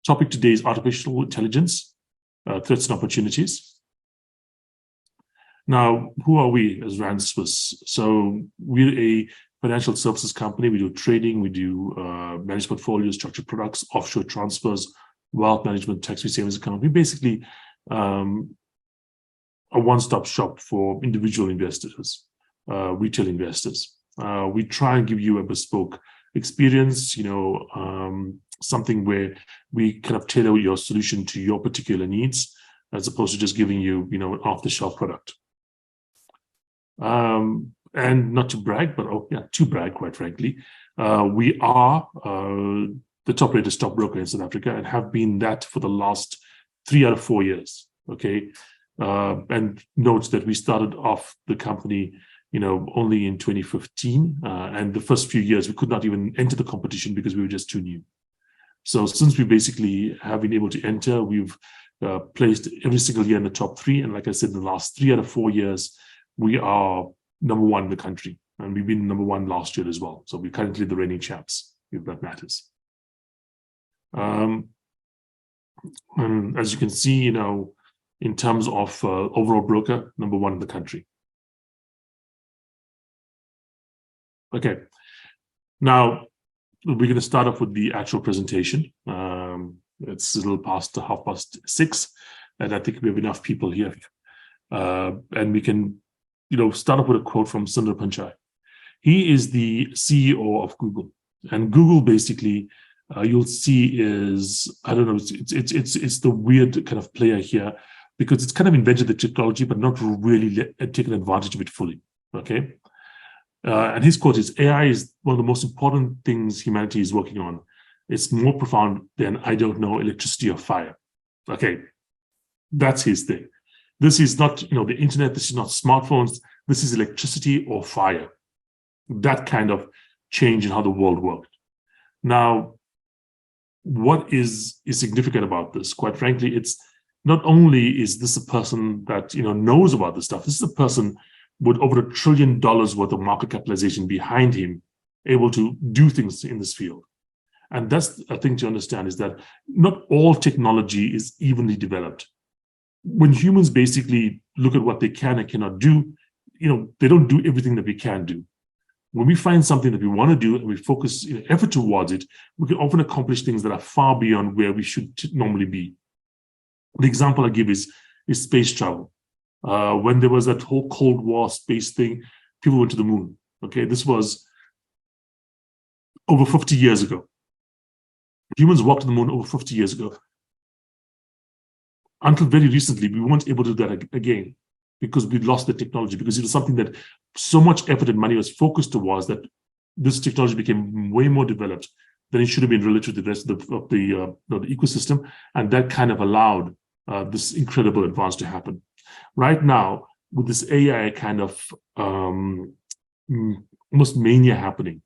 Topic today is artificial intelligence, threats and opportunities. Now, who are we as Rand Swiss? So we're a financial services company. We do trading, we do managed portfolios, structured products, offshore transfers, wealth management, tax-free savings account. We basically a one-stop shop for individual investors, retail investors. We try and give you a bespoke experience, something where we kind of tailor your solution to your particular needs, as opposed to just giving you, an off-the-shelf product. And not to brag, but to brag, quite frankly, we are the top-rated stockbroker in South Africa and have been that for the last 3 out of 4 years. Okay, and note that we started off the company, only in 2015, and the first few years we could not even enter the competition because we were just too new. So since we basically have been able to enter, we've placed every single year in the top 3, and like I said, in the last 3 out of 4 years, we are number 1 in the country, and we've been number 1 last year as well. So we're currently the reigning champs, if that matters. And as you can see, in terms of overall broker, number 1 in the country. Okay, now we're going to start off with the actual presentation. It's a little past 6:30, and I think we have enough people here. And we can, start off with a quote from Sundar Pichai. He is the CEO of Google, and Google basically, you'll see is, I don't know, it's the weird kind of player here, because it's kind of invented the technology, but not really taken advantage of it fully. Okay. And his quote is, AI is one of the most important things humanity is working on. It's more profound than, I don't know, electricity or fire. Okay, that's his thing. This is not, the internet. This is not smartphones. This is electricity or fire. That kind of change in how the world worked. Now, what is significant about this? Quite frankly, it's not only is this a person that, knows about this stuff. This is a person with over $1 trillion worth of market capitalization behind him, able to do things in this field. And that's a thing to understand, is that not all technology is evenly developed. When humans basically look at what they can and cannot do, they don't do everything that we can do. When we find something that we want to do and we focus effort towards it, we can often accomplish things that are far beyond where we should normally be. The example I give is space travel. When there was that whole Cold War space thing, people went to the moon. Okay, this was over 50 years ago. Humans walked to the moon over 50 years ago. Until very recently, we weren't able to do that again because we lost the technology, because it was something that so much effort and money was focused towards, that this technology became way more developed than it should have been relative to the rest of the ecosystem, and that kind of allowed this incredible advance to happen. Right now, with this AI kind of almost mania happening,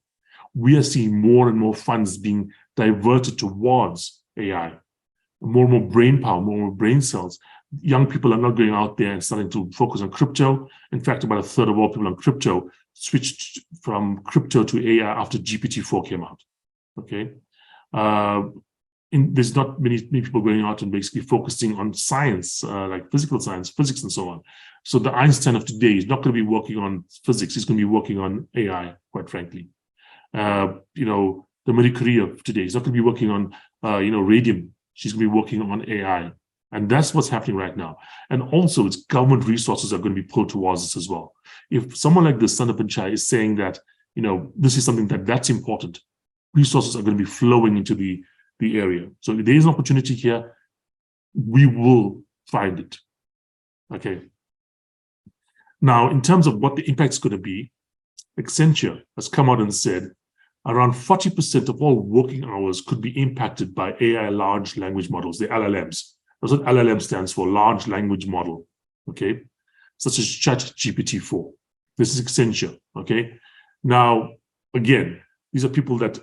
we are seeing more and more funds being diverted towards AI, more and more brain power, more and more brain cells. Young people are not going out there and starting to focus on crypto. In fact, about 1/3 of all people on crypto switched from crypto to AI after GPT-4 came out. Okay, there's not many people going out and basically focusing on science, like physical science, physics, and so on. So the Einstein of today is not going to be working on physics; he's going to be working on AI, quite frankly. The Marie Curie of today is not going to be working on, radium. She's going to be working on AI. And that's what's happening right now. And also, it's government resources are going to be pulled towards us as well. If someone like this, Sundar Pichai, is saying that, this is something that's important, resources are going to be flowing into the area. So if there is an opportunity here, we will find it. Okay. Now, in terms of what the impact is going to be, Accenture has come out and said around 40% of all working hours could be impacted by AI large language models, the LLMs. That's what LLM stands for, large language model, okay? Such as ChatGPT-4. This is Accenture, okay? Now, again, these are people that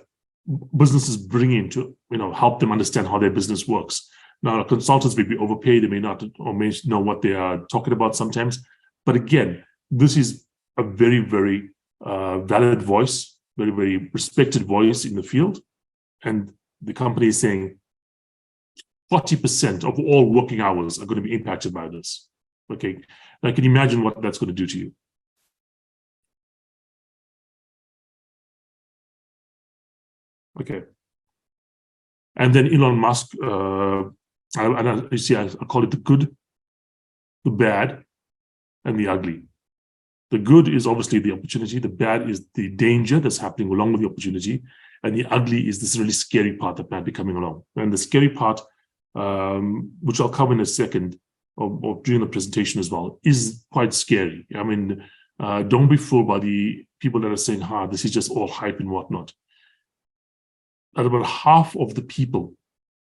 businesses bring in to, help them understand how their business works. Now, consultants may be overpaid, they may not, or may know what they are talking about sometimes. But again, this is a very, very valid voice, very, very respected voice in the field. And the company is saying, 40% of all working hours are going to be impacted by this. Okay, now can you imagine what that's going to do to you? Okay, and then Elon Musk, you see, I call it the good, the bad, and the ugly. The good is obviously the opportunity. The bad is the danger that's happening along with the opportunity. And the ugly is this really scary part that might be coming along. And the scary part, which I'll cover in a second, or during the presentation as well, is quite scary. I mean, don't be fooled by the people that are saying, this is just all hype and whatnot. That about half of the people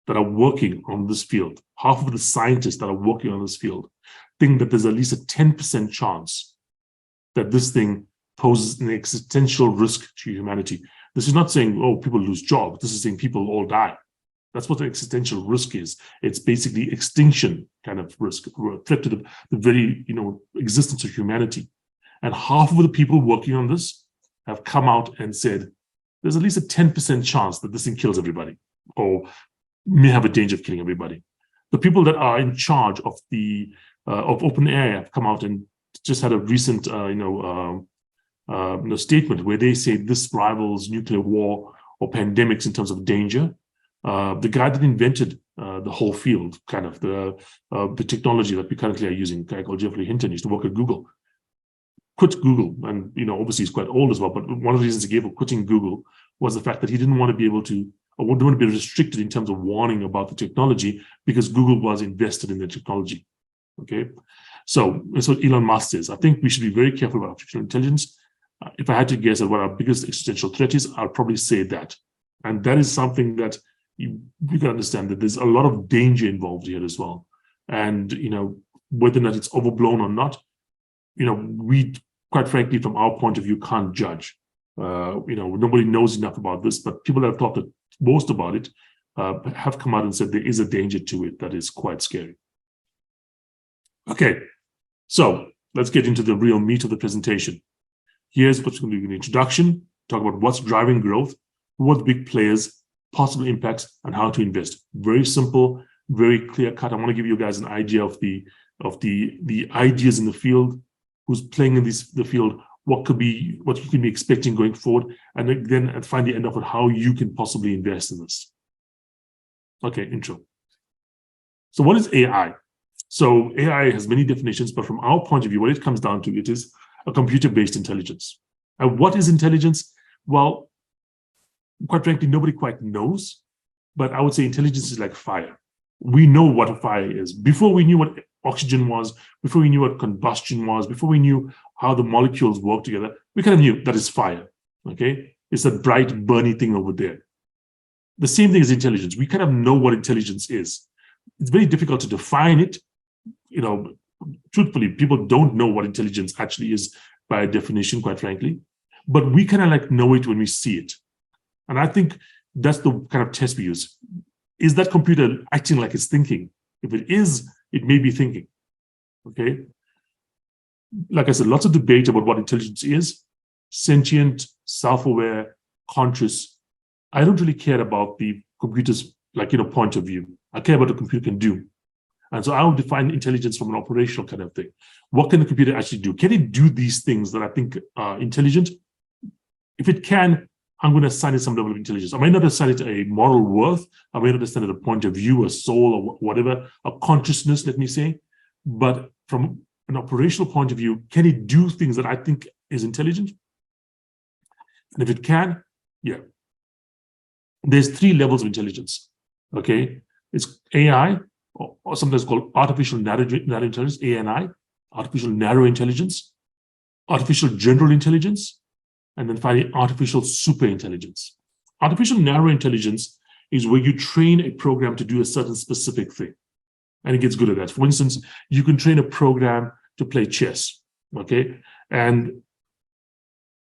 that are working on this field, half of the scientists that are working on this field, think that there's at least a 10% chance that this thing poses an existential risk to humanity. This is not saying, people lose jobs. This is saying people all die. That's what the existential risk is. It's basically extinction kind of risk, threat to the very, existence of humanity. And half of the people working on this have come out and said, there's at least a 10% chance that this thing kills everybody, or may have a danger of killing everybody. The people that are in charge of the of OpenAI have come out and just had a recent, statement where they say this rivals nuclear war or pandemics in terms of danger. The guy that invented the whole field, kind of the technology that we currently are using, a guy called Jeffrey Hinton, used to work at Google, quit Google, and obviously he's quite old as well. But one of the reasons he gave for quitting Google was the fact that he didn't want to be able to, or didn't want to be restricted in terms of warning about the technology, because Google was invested in the technology. Okay, so that's what Elon Musk says. I think we should be very careful about artificial intelligence. If I had to guess at what our biggest existential threat is, I'll probably say that. And that is something that you can understand, that there's a lot of danger involved here as well. And, whether or not it's overblown or not, we, quite frankly, from our point of view, can't judge. Nobody knows enough about this, but people that have thought the most about it have come out and said there is a danger to it that is quite scary. Okay, so let's get into the real meat of the presentation. Here's what's going to be an introduction, talk about what's driving growth, who are the big players, possible impacts, and how to invest. Very simple, very clear cut. I want to give you guys an idea of the ideas in the field, who's playing in the field, what you can be expecting going forward, and then finally end up with how you can possibly invest in this. Okay, intro. So what is AI? So AI has many definitions, but from our point of view, what it comes down to, it is a computer-based intelligence. And what is intelligence? Well, quite frankly, nobody quite knows, but I would say intelligence is like fire. We know what a fire is. Before we knew what oxygen was, before we knew what combustion was, before we knew how the molecules work together, we kind of knew that is fire, okay? It's a bright, burny thing over there. The same thing is intelligence. We kind of know what intelligence is. It's very difficult to define it. Truthfully, people don't know what intelligence actually is by definition, quite frankly, but we kind of like know it when we see it. And I think that's the kind of test we use. Is that computer acting like it's thinking? If it is, it may be thinking, okay? Like I said, lots of debate about what intelligence is: sentient, self-aware, conscious. I don't really care about the computer's point of view. I care about what the computer can do. And so I would define intelligence from an operational kind of thing. What can the computer actually do? Can it do these things that I think are intelligent? If it can, I'm going to assign it some level of intelligence. I might not assign it a moral worth. I may not assign it a point of view, a soul, or whatever, a consciousness, let me say. But from an operational point of view, can it do things that I think is intelligent? And if it can, yeah. There's 3 levels of intelligence, okay? It's AI, or sometimes called artificial narrow intelligence, ANI, artificial narrow intelligence, artificial general intelligence, and then finally artificial super intelligence. Artificial narrow intelligence is where you train a program to do a certain specific thing, and it gets good at that. For instance, you can train a program to play chess, okay? And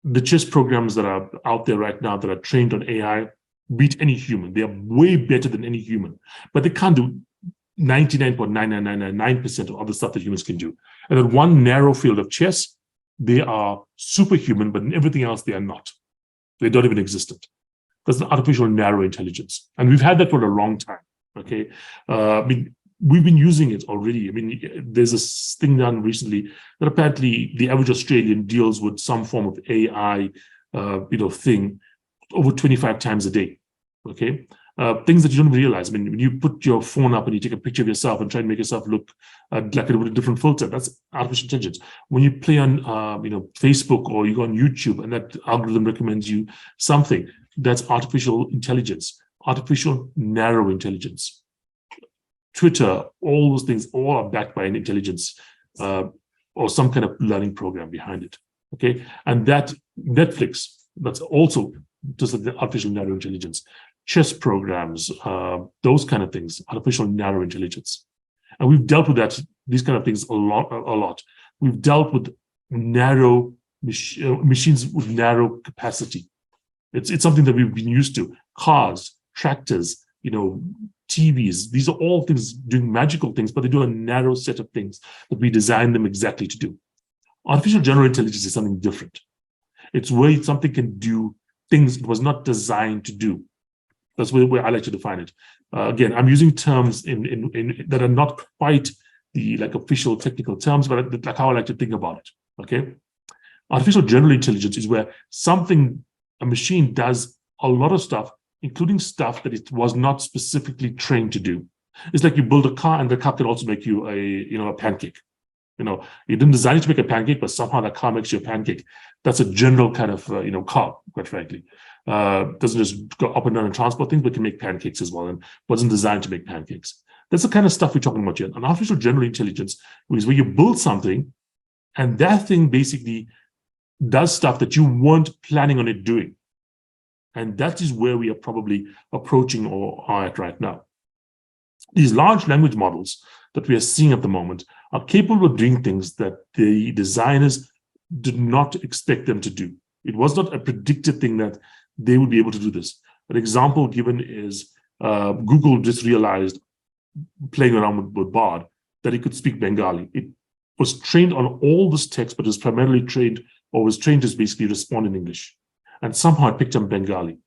the chess programs that are out there right now that are trained on AI beat any human. They are way better than any human, but they can't do 99.99999% of other stuff that humans can do. And in one narrow field of chess, they are superhuman, but in everything else, they are not. They don't even exist. That's an artificial narrow intelligence. And we've had that for a long time. Okay, I mean, we've been using it already. I mean, there's this thing done recently that apparently the average Australian deals with some form of AI, thing over 25 times a day. Okay, things that you don't even realize. I mean, when you put your phone up and you take a picture of yourself and try and make yourself look like it with a different filter, that's artificial intelligence. When you play on, Facebook, or you go on YouTube and that algorithm recommends you something, that's artificial intelligence, artificial narrow intelligence. Twitter, all those things, all are backed by an intelligence or some kind of learning program behind it. Okay, and that Netflix, that's also just the artificial narrow intelligence. Chess programs, those kind of things, artificial narrow intelligence. And we've dealt with these kind of things a lot. We've dealt with narrow machines with narrow capacity. It's something that we've been used to. Cars, tractors, TVs, these are all things doing magical things, but they do a narrow set of things that we design them exactly to do. Artificial general intelligence is something different. It's where something can do things it was not designed to do. That's where I like to define it. Again, I'm using terms in that are not quite the official technical terms, but like how I like to think about it. Okay, artificial general intelligence is where a machine does a lot of stuff, including stuff that it was not specifically trained to do. It's like you build a car, and the car can also make you a pancake. You didn't design it to make a pancake, but somehow that car makes you a pancake. That's a general kind of car, quite frankly. Doesn't just go up and down and transport things, but can make pancakes as well, and wasn't designed to make pancakes. That's the kind of stuff we're talking about here. An artificial general intelligence is where you build something, and that thing basically does stuff that you weren't planning on it doing. And that is where we are probably approaching or are at right now. These large language models that we are seeing at the moment are capable of doing things that the designers did not expect them to do. It was not a predicted thing that they would be able to do this. An example given is Google just realized, playing around with Bard, that it could speak Bengali. It was trained on all this text, but was primarily trained to basically respond in English. And somehow it picked up Bengali.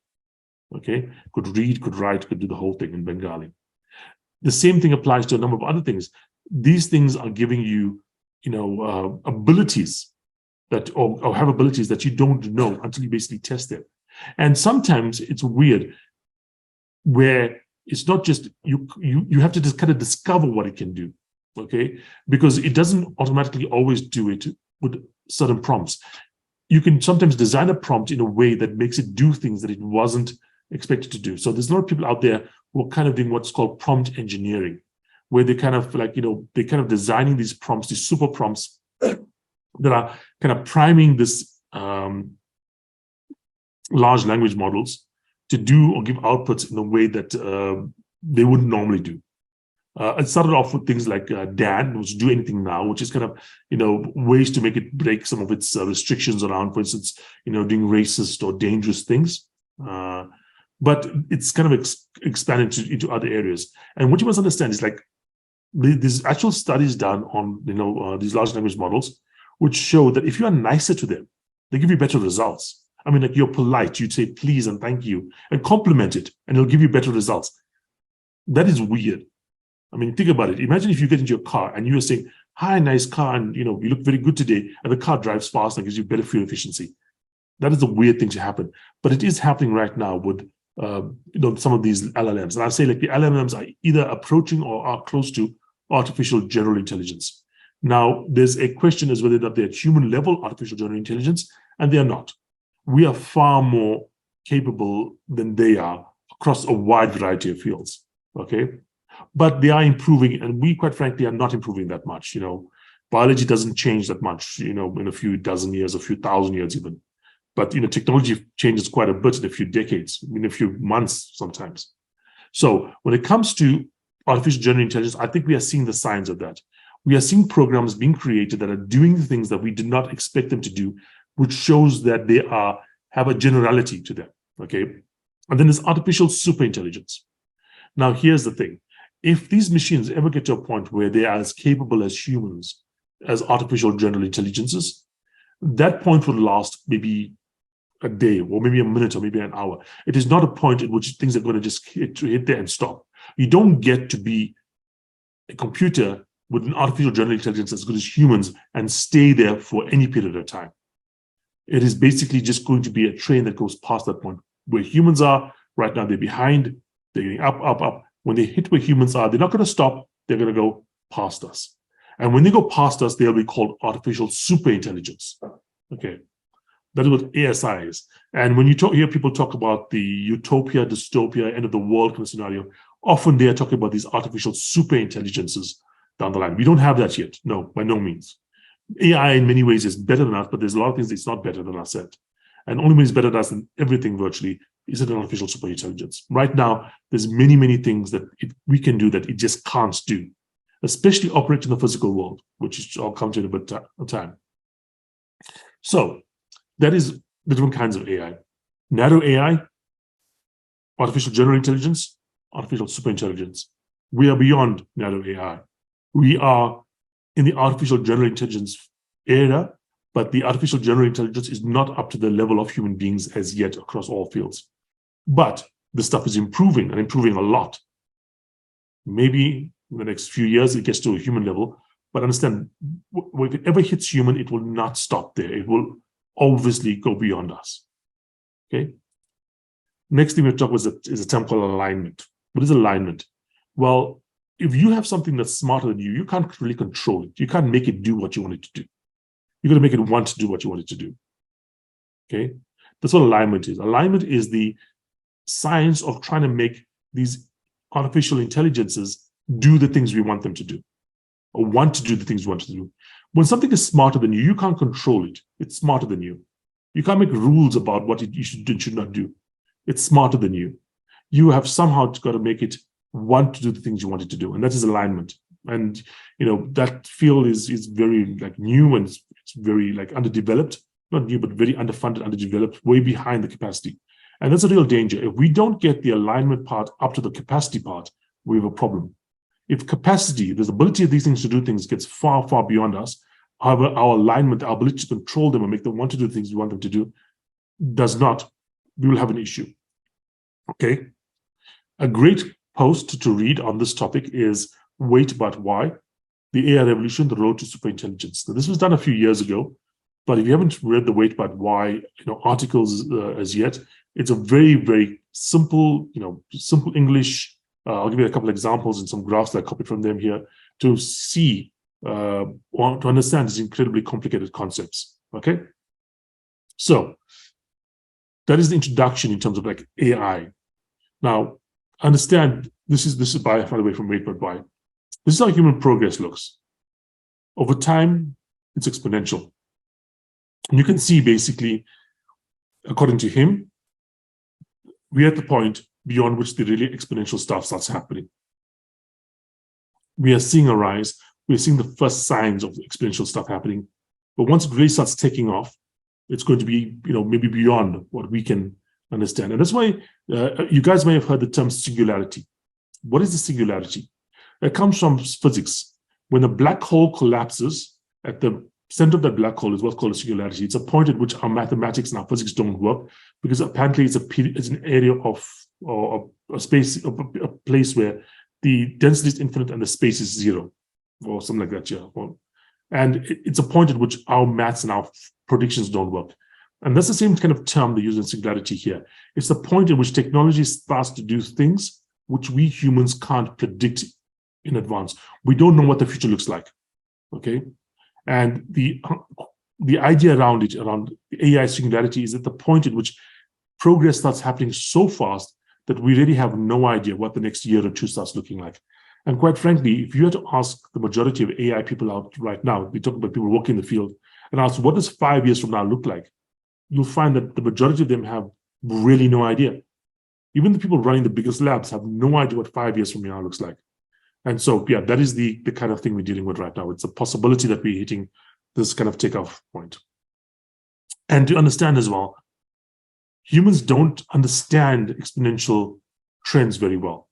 Okay, could read, could write, could do the whole thing in Bengali. The same thing applies to a number of other things. These things are giving you, abilities or have abilities that you don't know until you basically test it. And sometimes it's weird, where it's not just you have to just kind of discover what it can do, okay? Because it doesn't automatically always do it with certain prompts. You can sometimes design a prompt in a way that makes it do things that it wasn't expected to do. So there's a lot of people out there who are kind of doing what's called prompt engineering, where they kind of they're kind of designing these prompts, these super prompts that are kind of priming this large language models to do or give outputs in a way that they wouldn't normally do. It started off with things like Dan, which do anything now, which is kind of, ways to make it break some of its restrictions around, for instance, doing racist or dangerous things. But it's kind of expanded into other areas. And what you must understand is there's actual studies done on, these large language models, which show that if you are nicer to them, they give you better results. I mean, you're polite, you'd say please and thank you and compliment it, and it'll give you better results. That is weird. I mean, think about it. Imagine if you get into your car and you are saying, hi, nice car, and you look very good today, and the car drives fast and gives you better fuel efficiency. That is a weird thing to happen. But it is happening right now with some of these LLMs. And I say the LLMs are either approaching or are close to artificial general intelligence. Now, there's a question as whether that they're human level artificial general intelligence, and they are not. We are far more capable than they are across a wide variety of fields, okay? But they are improving, and we, quite frankly, are not improving that much. Biology doesn't change that much, in a few dozen years, a few thousand years even. But, technology changes quite a bit in a few decades, in a few months sometimes. So when it comes to artificial general intelligence, I think we are seeing the signs of that. We are seeing programs being created that are doing things that we did not expect them to do, which shows that they have a generality to them, okay? And then there's artificial superintelligence. Now, here's the thing. If these machines ever get to a point where they are as capable as humans, as artificial general intelligences, that point will last maybe a day or maybe a minute or maybe an hour. It is not a point at which things are going to just hit there and stop. You don't get to be a computer with an artificial general intelligence as good as humans and stay there for any period of time. It is basically just going to be a train that goes past that point. Where humans are right now, they're behind, they're getting up, up, up. When they hit where humans are, they're not going to stop, they're going to go past us. And when they go past us, they'll be called artificial superintelligence. Okay, that is what ASI is. And when you hear people talk about the utopia, dystopia, end of the world kind of scenario, often they are talking about these artificial superintelligences down the line. We don't have that yet. No, by no means. AI in many ways is better than us, but there's a lot of things it's not better than us at. And only when it's better than us than everything virtually is it an artificial superintelligence. Right now, there's many, many things that we can do that it just can't do, especially operate in the physical world, which I'll come to in a bit of time. So that is the different kinds of AI. Narrow AI, artificial general intelligence, artificial superintelligence. We are beyond narrow AI. We are in the artificial general intelligence era, but the artificial general intelligence is not up to the level of human beings as yet across all fields. But the stuff is improving and improving a lot. Maybe in the next few years, it gets to a human level, but understand, if it ever hits human, it will not stop there. It will obviously go beyond us, okay? Next thing we'll talk about is a term called alignment. What is alignment? Well, if you have something that's smarter than you, you can't really control it. You can't make it do what you want it to do. You're going to make it want to do what you want it to do, okay? That's what alignment is. Alignment is the science of trying to make these artificial intelligences do the things we want them to do, or want to do the things we want to do. When something is smarter than you, you can't control it. It's smarter than you. You can't make rules about what you should and should not do. It's smarter than you. You have somehow got to make it want to do the things you want it to do, and that is alignment. And that field is very like new, and it's very like underdeveloped. Not new, but very underfunded, underdeveloped, way behind the capacity. And that's a real danger. If we don't get the alignment part up to the capacity part, we have a problem. If capacity, the ability of these things to do things gets far, far beyond us, however, our alignment, our ability to control them and make them want to do the things we want them to do does not, we will have an issue. Okay? A great post to read on this topic is Wait But Why? The AI Revolution, The Road to Superintelligence. Now, this was done a few years ago, but if you haven't read the Wait But Why articles as yet, it's a very, very simple, simple English. I'll give you a couple of examples and some graphs that I copied from them here to see or to understand these incredibly complicated concepts. Okay, so that is the introduction in terms of like AI. Now, understand this is by the way from Wait But Why. This is how human progress looks. Over time, it's exponential. And you can see basically, according to him, we're at the point beyond which the really exponential stuff starts happening. We are seeing a rise. We're seeing the first signs of exponential stuff happening. But once it really starts taking off, it's going to be, maybe beyond what we can understand. And that's why you guys may have heard the term singularity. What is the singularity? It comes from physics. When a black hole collapses, at the center of that black hole is what's called a singularity. It's a point at which our mathematics and our physics don't work, because apparently it's an area of or a space, a place where the density is infinite and the space is zero, or something like that. Yeah, and it's a point at which our maths and our predictions don't work. And that's the same kind of term they use in singularity here. It's the point at which technology starts to do things which we humans can't predict in advance. We don't know what the future looks like. Okay, and the idea around it, around the AI singularity, is at the point at which progress starts happening so fast that we really have no idea what the next year or two starts looking like. And quite frankly, if you had to ask the majority of AI people out right now, we talk about people working in the field, and ask what does 5 years from now look like, you'll find that the majority of them have really no idea. Even the people running the biggest labs have no idea what 5 years from now looks like. And so, yeah, that is the kind of thing we're dealing with right now. It's a possibility that we're hitting this kind of takeoff point. And to understand as well, humans don't understand exponential trends very well.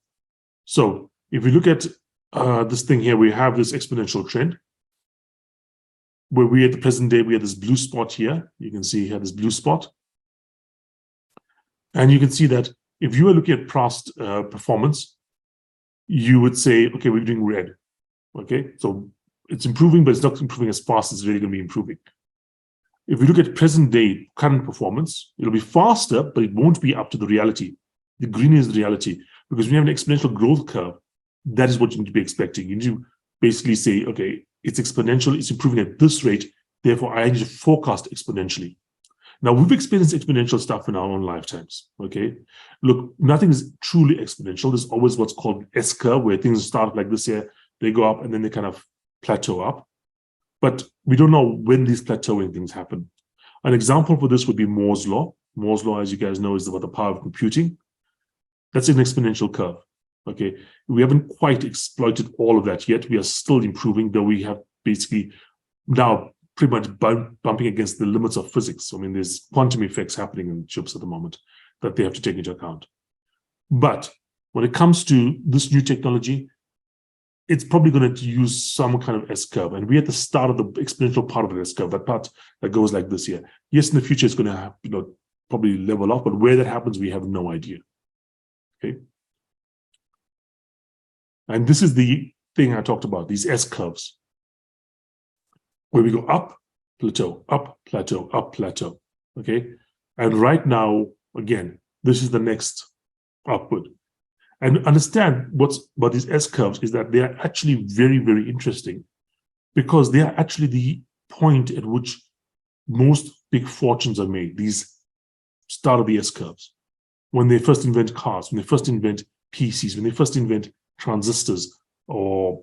So if we look at this thing here, we have this exponential trend where we at the present day, we have this blue spot here. You can see here this blue spot. And you can see that if you are looking at past performance, you would say, okay, we're doing red. Okay, so it's improving, but it's not improving as fast as it's really going to be improving. If we look at present day current performance, it'll be faster, but it won't be up to the reality. The green is the reality, because when you have an exponential growth curve, that is what you need to be expecting. You need to basically say, okay, it's exponential, it's improving at this rate, therefore I need to forecast exponentially. Now, we've experienced exponential stuff in our own lifetimes, okay? Look, nothing is truly exponential. There's always what's called S-curve, where things start like this here, they go up, and then they kind of plateau up. But we don't know when these plateauing things happen. An example for this would be Moore's law. Moore's law, as you guys know, is about the power of computing. That's an exponential curve, okay? We haven't quite exploited all of that yet. We are still improving, though we have basically now pretty much bumping against the limits of physics. I mean, there's quantum effects happening in chips at the moment that they have to take into account. But when it comes to this new technology, it's probably going to use some kind of S-curve. And we're at the start of the exponential part of the S-curve, that part that goes like this here. Yes, in the future, it's going to have, probably level off, but where that happens, we have no idea. Okay. And this is the thing I talked about, these S-curves, where we go up, plateau, up, plateau, up, plateau. Okay. And right now, again, this is the next upward. And understand what's about these S-curves is that they are actually very, very interesting, because they are actually the point at which most big fortunes are made, these start of the S-curves. When they first invent cars, when they first invent PCs, when they first invent transistors, or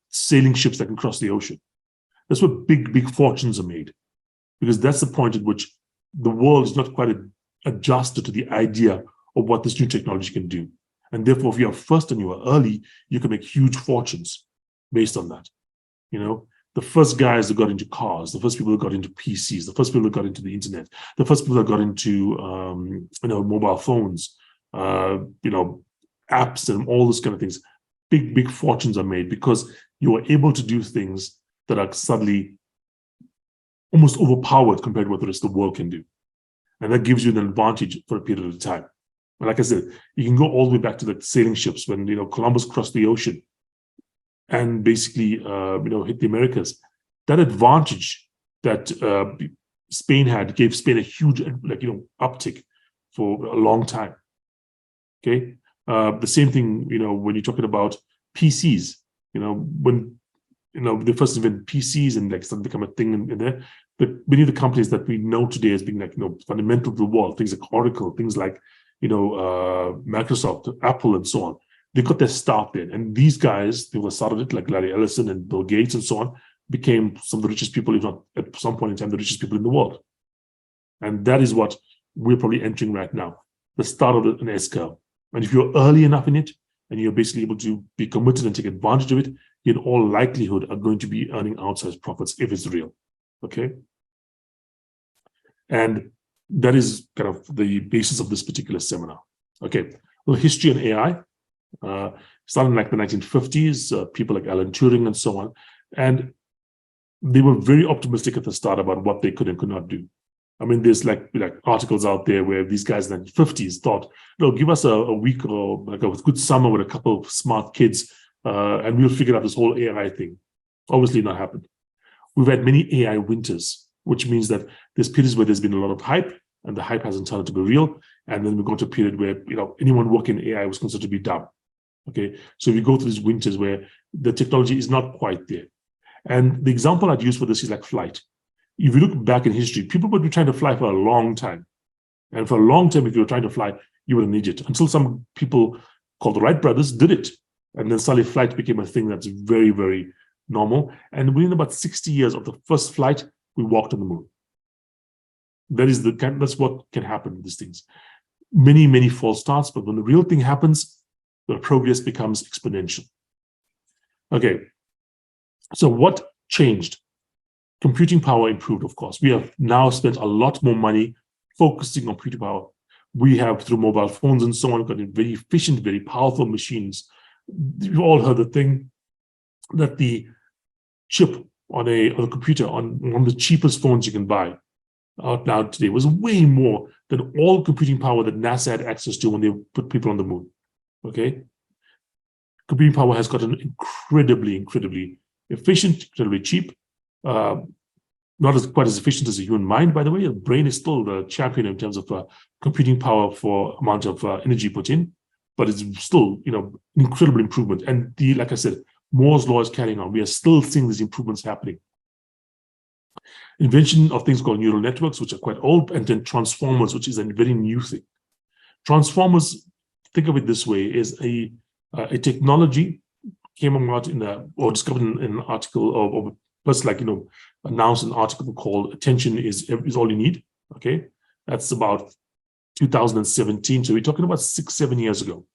sailing ships that can cross the ocean. That's where big fortunes are made, because that's the point at which the world is not quite adjusted to the idea of what this new technology can do. And therefore, if you are first and you are early, you can make huge fortunes based on that. The first guys that got into cars, the first people that got into PCs, the first people that got into the internet, the first people that got into mobile phones, apps and all those kind of things, big fortunes are made because you are able to do things that are suddenly almost overpowered compared to what the rest of the world can do. And that gives you an advantage for a period of time. And like I said, you can go all the way back to the sailing ships when Columbus crossed the ocean and basically hit the Americas. That advantage that Spain had gave Spain a huge uptick for a long time. Okay, the same thing when you're talking about PCs. When they first invented PCs and started to become a thing in there. But many of the companies that we know today as being fundamental to the world, things like Oracle, things like Microsoft, Apple, and so on, they got their start there. And these guys, they were started it, like Larry Ellison and Bill Gates and so on, became some of the richest people, if not at some point in time, the richest people in the world. And that is what we're probably entering right now, the start of an S-curve. And if you're early enough in it, and you're basically able to be committed and take advantage of it, you in all likelihood are going to be earning outsized profits if it's real. Okay. And that is kind of the basis of this particular seminar. Okay. Well, history on AI, started in like the 1950s, people like Alan Turing and so on. And they were very optimistic at the start about what they could and could not do. I mean, there's like articles out there where these guys in the 50s thought, give us a week or like a good summer with a couple of smart kids, and we'll figure out this whole AI thing. Obviously not happened. We've had many AI winters, which means that there's periods where there's been a lot of hype and the hype hasn't turned out to be real. And then we go to a period where, anyone working in AI was considered to be dumb. Okay. So we go through these winters where the technology is not quite there. And the example I'd use for this is like flight. If you look back in history, people would be trying to fly for a long time. And for a long time, if you were trying to fly, you were an idiot. Until some people called the Wright brothers did it. And then suddenly flight became a thing that's very, very normal. And within about 60 years of the first flight, we walked on the moon. That's what can happen with these things. Many, many false starts, but when the real thing happens, the progress becomes exponential. Okay. So what changed? Computing power improved, of course. We have now spent a lot more money focusing on computing power. We have, through mobile phones and so on, got very efficient, very powerful machines. You've all heard the thing that the chip on a computer, on one of the cheapest phones you can buy out now today, was way more than all computing power that NASA had access to when they put people on the moon. Okay? Computing power has gotten incredibly efficient, incredibly cheap. Not as quite as efficient as a human mind, by the way. The brain is still the champion in terms of computing power for amount of energy put in, but it's still, an incredible improvement. And like I said, Moore's law is carrying on. We are still seeing these improvements happening. Invention of things called neural networks, which are quite old, and then transformers, which is a very new thing. Transformers, think of it this way, is a technology came about or discovered in an article, or first, announced an article called "Attention is All You Need." Okay, that's about 2017. So we're talking about 6-7 years ago,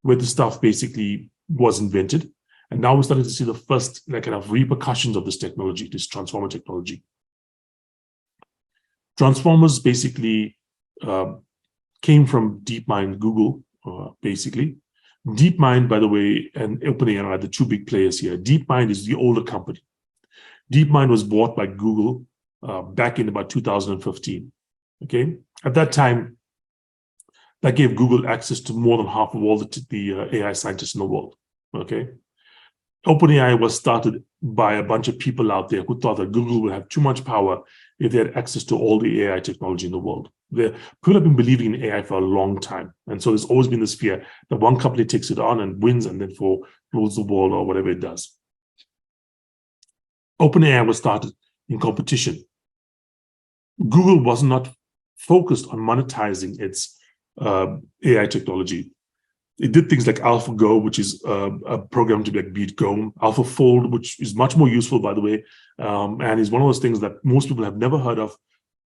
where the stuff basically was invented, and now we're starting to see the first kind of repercussions of this technology, this transformer technology. Transformers basically came from DeepMind, Google, basically. DeepMind, by the way, and OpenAI are the two big players here. DeepMind is the older company. DeepMind was bought by Google back in about 2015. Okay, at that time, that gave Google access to more than half of all the AI scientists in the world. Okay, OpenAI was started by a bunch of people out there who thought that Google would have too much power if they had access to all the AI technology in the world. People have been believing in AI for a long time. And so there's always been this fear that one company takes it on and wins and then rules the world or whatever it does. OpenAI was started in competition. Google was not focused on monetizing its AI technology. It did things like AlphaGo, which is a program to beat Go, AlphaFold, which is much more useful, by the way, and is one of those things that most people have never heard of,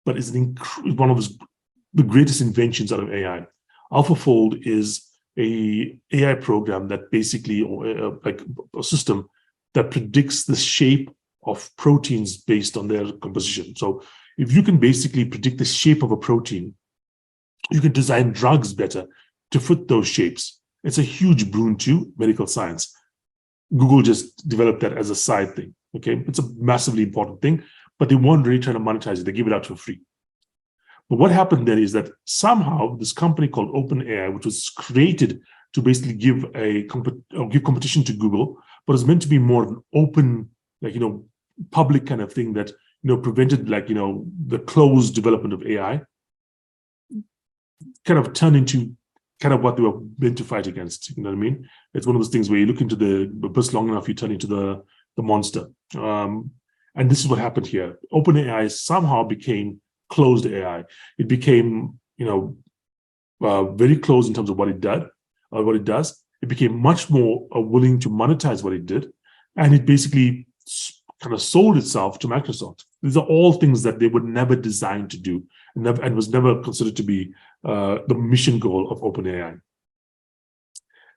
but is one of the greatest inventions out of AI. AlphaFold is a AI program that basically, like a system that predicts the shape of proteins based on their composition. So if you can basically predict the shape of a protein, you can design drugs better to fit those shapes. It's a huge boon to medical science. Google just developed that as a side thing. Okay, it's a massively important thing, but they weren't really trying to monetize it. They give it out for free. But what happened then is that somehow this company called OpenAI, which was created to basically give competition to Google, but it's meant to be more of an open, public kind of thing that prevented the closed development of AI, kind of turned into kind of what they were meant to fight against. You know what I mean? It's one of those things where you look into the abyss long enough, you turn into the monster. And this is what happened here. OpenAI somehow became closed AI. It became, very closed in terms of what it does. It became much more willing to monetize what it did, and it basically kind of sold itself to Microsoft. These are all things that they were never designed to do, and was never considered to be the mission goal of OpenAI.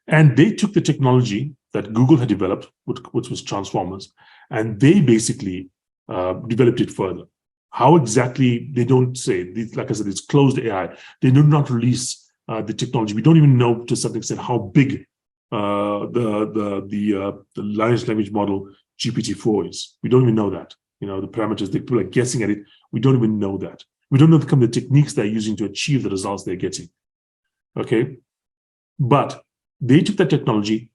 And they took the technology that Google had developed, which was transformers, and they basically developed it further. How exactly, they don't say. Like I said, it's closed AI. They do not release the technology. We don't even know to a certain extent how big the large language model GPT-4 is. We don't even know that. The parameters, people are guessing at it. We don't even know that. We don't know the techniques they're using to achieve the results they're getting. Okay, but they took that technology,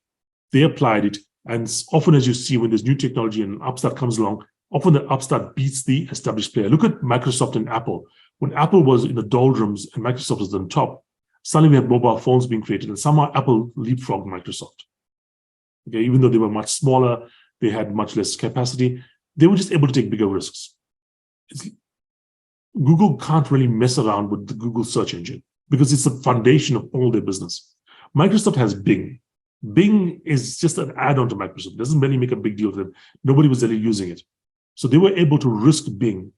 they applied it, and often, as you see, when there's new technology and an upstart comes along, often the upstart beats the established player. Look at Microsoft and Apple. When Apple was in the doldrums and Microsoft was on top, suddenly we had mobile phones being created, and somehow Apple leapfrogged Microsoft. Okay, even though they were much smaller, they had much less capacity, they were just able to take bigger risks. Google can't really mess around with the Google search engine because it's the foundation of all their business. Microsoft has Bing. Bing is just an add-on to Microsoft. It doesn't really make a big deal to them. Nobody was really using it. So they were able to risk Bing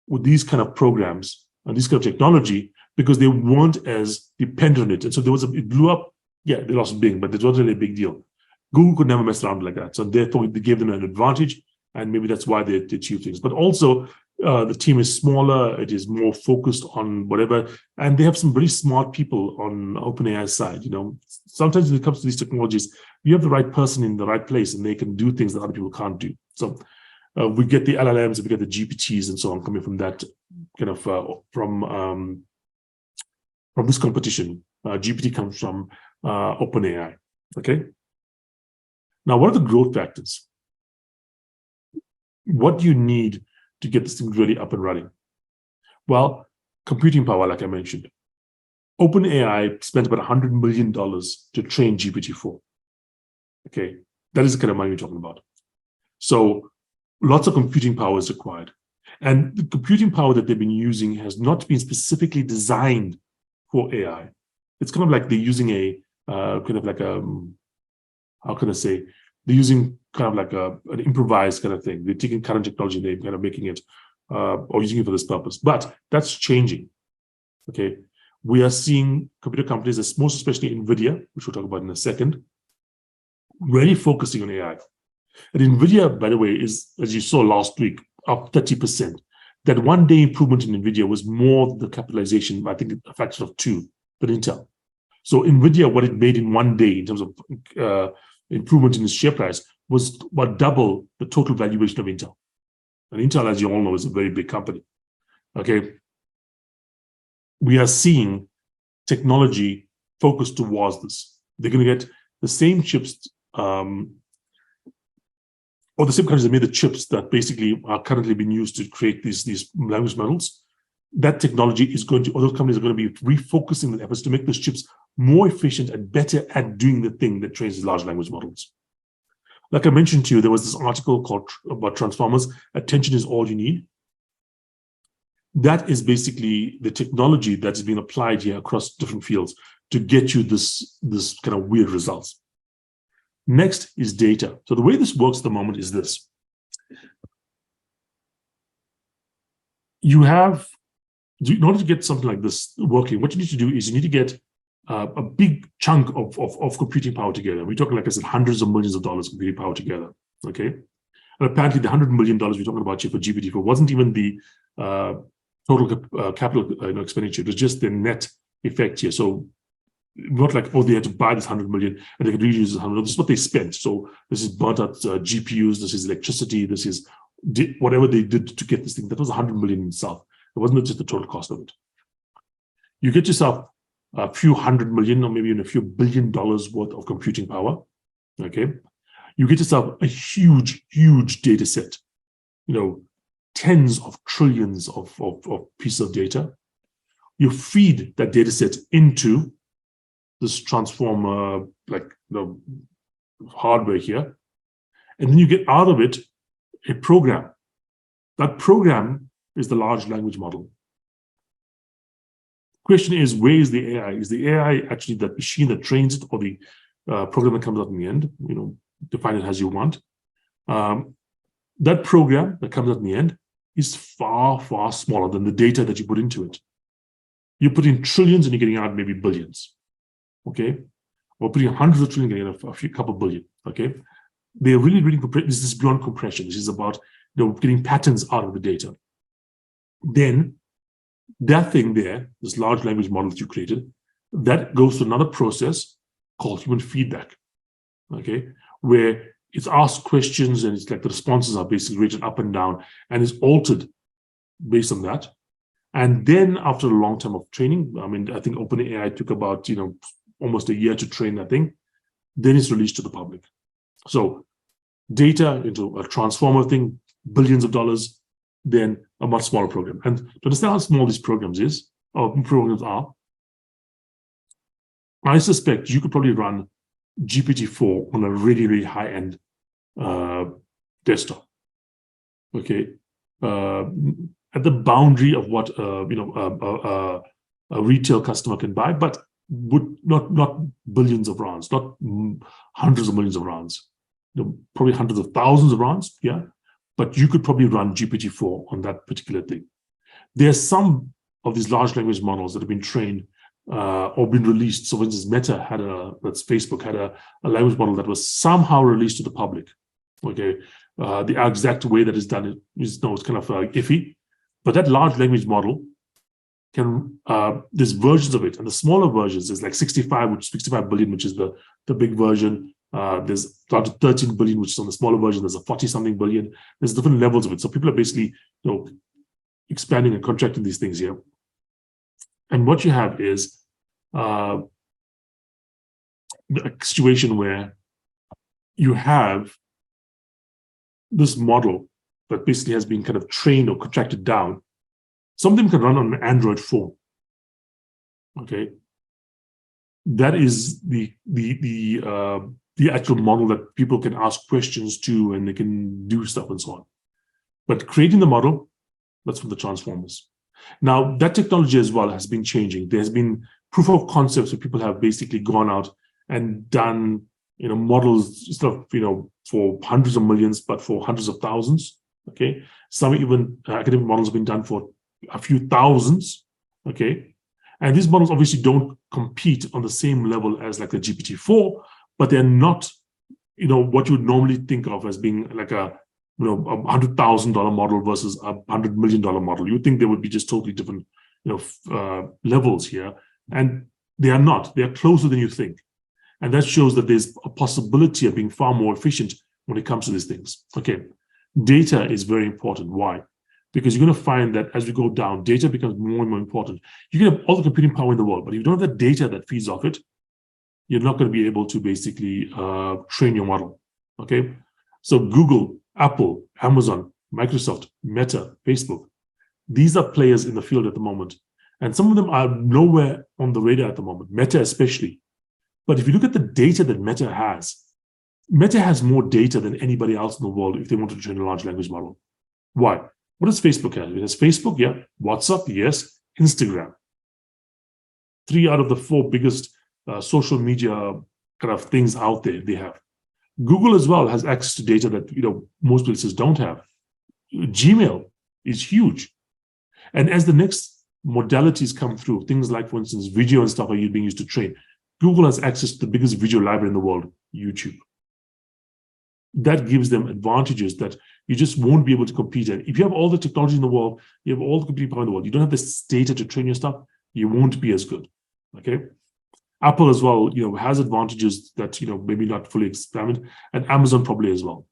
with these kind of programs and this kind of technology because they weren't as dependent on it. And so it blew up. Yeah, they lost Bing, but it wasn't really a big deal. Google could never mess around like that. So therefore, they gave them an advantage. And maybe that's why they achieve things. But also, the team is smaller. It is more focused on whatever. And they have some very smart people on OpenAI's side. Sometimes when it comes to these technologies, you have the right person in the right place, and they can do things that other people can't do. So we get the LLMs, we get the GPTs, and so on coming from that kind of from this competition. GPT comes from OpenAI. Okay. Now, what are the growth factors? What do you need to get this thing really up and running? Well, computing power, like I mentioned. OpenAI spent about $100 million to train GPT-4. Okay, that is the kind of money we're talking about. So lots of computing power is required. And the computing power that they've been using has not been specifically designed for AI. It's kind of like they're using a kind of like how can I say? They're using kind of like an improvised kind of thing. They're taking current technology and they're kind of making it or using it for this purpose. But that's changing. Okay, we are seeing computer companies, most especially Nvidia, which we'll talk about in a second, really focusing on AI. And Nvidia, by the way, is, as you saw last week, up 30%. That one day improvement in Nvidia was more than the capitalization, I think a factor of 2 than Intel. So Nvidia, what it made in one day in terms of improvement in its share price was about double the total valuation of Intel. And Intel, as you all know, is a very big company. Okay. We are seeing technology focused towards this. They're going to get the same chips, or the same countries that made the chips that basically are currently being used to create these language models. That technology is going to, or those companies are going to be refocusing their efforts to make those chips more efficient and better at doing the thing that trains these large language models. Like I mentioned to you, there was this article called about Transformers, Attention is All You Need. That is basically the technology that's being applied here across different fields to get you this kind of weird results. Next is data. So the way this works at the moment is this. You have, in order to get something like this working, what you need to do is you need to get a big chunk of computing power together. We're talking, like I said, hundreds of millions of dollars computing power together, okay? And apparently the $100 million we're talking about here for GPT-4 wasn't even the total capital expenditure. It was just the net effect here. So not like, oh, they had to buy this 100 million and they could reuse this 100. This is what they spent. So this is burnt out GPUs, this is electricity, this is whatever they did to get this thing. That was 100 million in itself. It wasn't just the total cost of it. You get yourself a few hundred million or maybe even a few $1 billion worth of computing power, okay? You get yourself a huge, huge data set, tens of trillions of pieces of data. You feed that data set into this transformer, hardware here, and then you get out of it a program. That program is the large language model. Question is, where is the AI? Is the AI actually that machine that trains it, or the program that comes out in the end? Define it as you want. That program that comes out in the end is far, far smaller than the data that you put into it. You put in trillions and you're getting out maybe billions, okay? Or putting hundreds of trillions and getting a few couple billion, okay? They're really, really, this is beyond compression. This is about getting patterns out of the data. Then that thing there, this large language model that you created, that goes to another process called human feedback, okay? Where it's asked questions and it's like the responses are basically rated up and down and is altered based on that. And then after a long time of training, I think OpenAI took about, almost a year to train that thing, then it's released to the public. So data into a transformer thing, billions of dollars, then a much smaller program. And to understand how small these programs are, I suspect you could probably run GPT-4 on a really, really high-end desktop, okay? At the boundary of what a retail customer can buy, but would not billions of rands, not hundreds of millions of rands, probably hundreds of thousands of rands, yeah. But you could probably run GPT-4 on that particular thing. There's some of these large language models that have been trained or been released. So for instance, Meta that's Facebook, had a language model that was somehow released to the public. Okay, the exact way that is done is it's kind of iffy. But that large language model can, there's versions of it, and the smaller versions, there's like 65 billion, which is the big version. There's down to 13 billion, which is on the smaller version. There's a 40-something billion. There's different levels of it. So people are basically, expanding and contracting these things here. And what you have is a situation where you have this model that basically has been kind of trained or contracted down. Some of them can run on an Android phone. Okay, that is the actual model that people can ask questions to, and they can do stuff and so on. But creating the model, that's from the transformers. Now, that technology as well has been changing. There's been proof of concepts where people have basically gone out and done, models, stuff, for hundreds of millions, but for hundreds of thousands. Okay, some even academic models have been done for a few thousands. Okay, and these models obviously don't compete on the same level as like the GPT-4, but they're not, what you would normally think of as being like a $100,000 model versus a $100 million model. You would think they would be just totally different, levels here, and they are not. They are closer than you think, and that shows that there's a possibility of being far more efficient when it comes to these things. Okay, data is very important. Why? Because you're going to find that as we go down, data becomes more and more important. You can have all the computing power in the world, but if you don't have the data that feeds off it, you're not going to be able to basically train your model. Okay, so Google, Apple, Amazon, Microsoft, Meta, Facebook, these are players in the field at the moment. And some of them are nowhere on the radar at the moment, Meta especially. But if you look at the data that Meta has more data than anybody else in the world if they wanted to train a large language model. Why? What does Facebook have? It has Facebook, yeah. WhatsApp, yes. Instagram. 3 out of the 4 biggest social media kind of things out there they have. Google as well has access to data that most places don't have. Gmail is huge. And as the next modalities come through, things like, for instance, video and stuff are being used to train, Google has access to the biggest video library in the world, YouTube. That gives them advantages that you just won't be able to compete at. If you have all the technology in the world, you have all the computing power in the world, you don't have this data to train your stuff, you won't be as good. Okay. Apple as well, has advantages that, maybe not fully examined, and Amazon probably as well.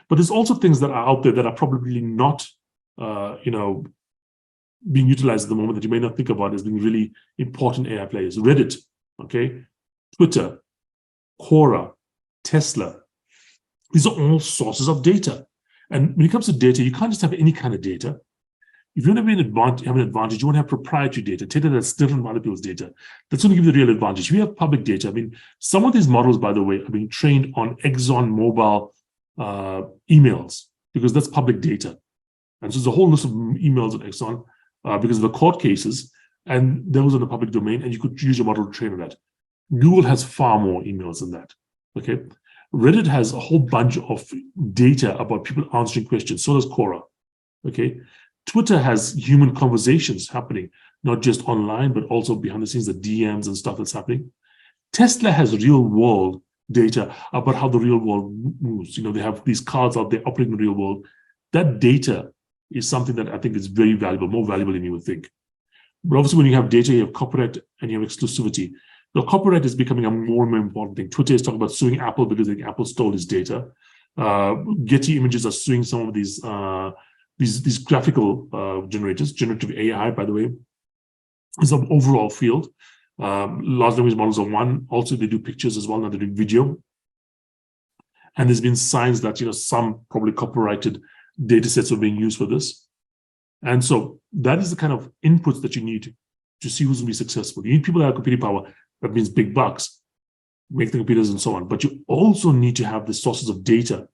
But there's also things that are out there that are probably not, being utilized at the moment that you may not think about as being really important AI players. Reddit, okay, Twitter, Quora, Tesla. These are all sources of data. And when it comes to data, you can't just have any kind of data. If you want to have an advantage, you want to have proprietary data that's different from other people's data. That's going to give you the real advantage. We have public data. I mean, some of these models, by the way, are being trained on Exxon Mobil emails because that's public data. And so there's a whole list of emails at Exxon because of the court cases, and those are the public domain, and you could use your model to train on that. Google has far more emails than that. Okay, Reddit has a whole bunch of data about people answering questions. So does Quora. Okay. Twitter has human conversations happening, not just online, but also behind the scenes, the DMs and stuff that's happening. Tesla has real world data about how the real world moves. They have these cars out there operating in the real world. That data is something that I think is very valuable, more valuable than you would think. But obviously, when you have data, you have copyright and you have exclusivity. The copyright is becoming a more and more important thing. Twitter is talking about suing Apple because they think Apple stole his data. Getty Images are suing some of these graphical generators. Generative AI, by the way, is an overall field. Large language models are one. Also, they do pictures as well. Now they're doing video. And there's been signs that some probably copyrighted data sets are being used for this. And so that is the kind of inputs that you need to see who's going to be successful. You need people that have computing power. That means big bucks, make the computers and so on. But you also need to have the sources of data.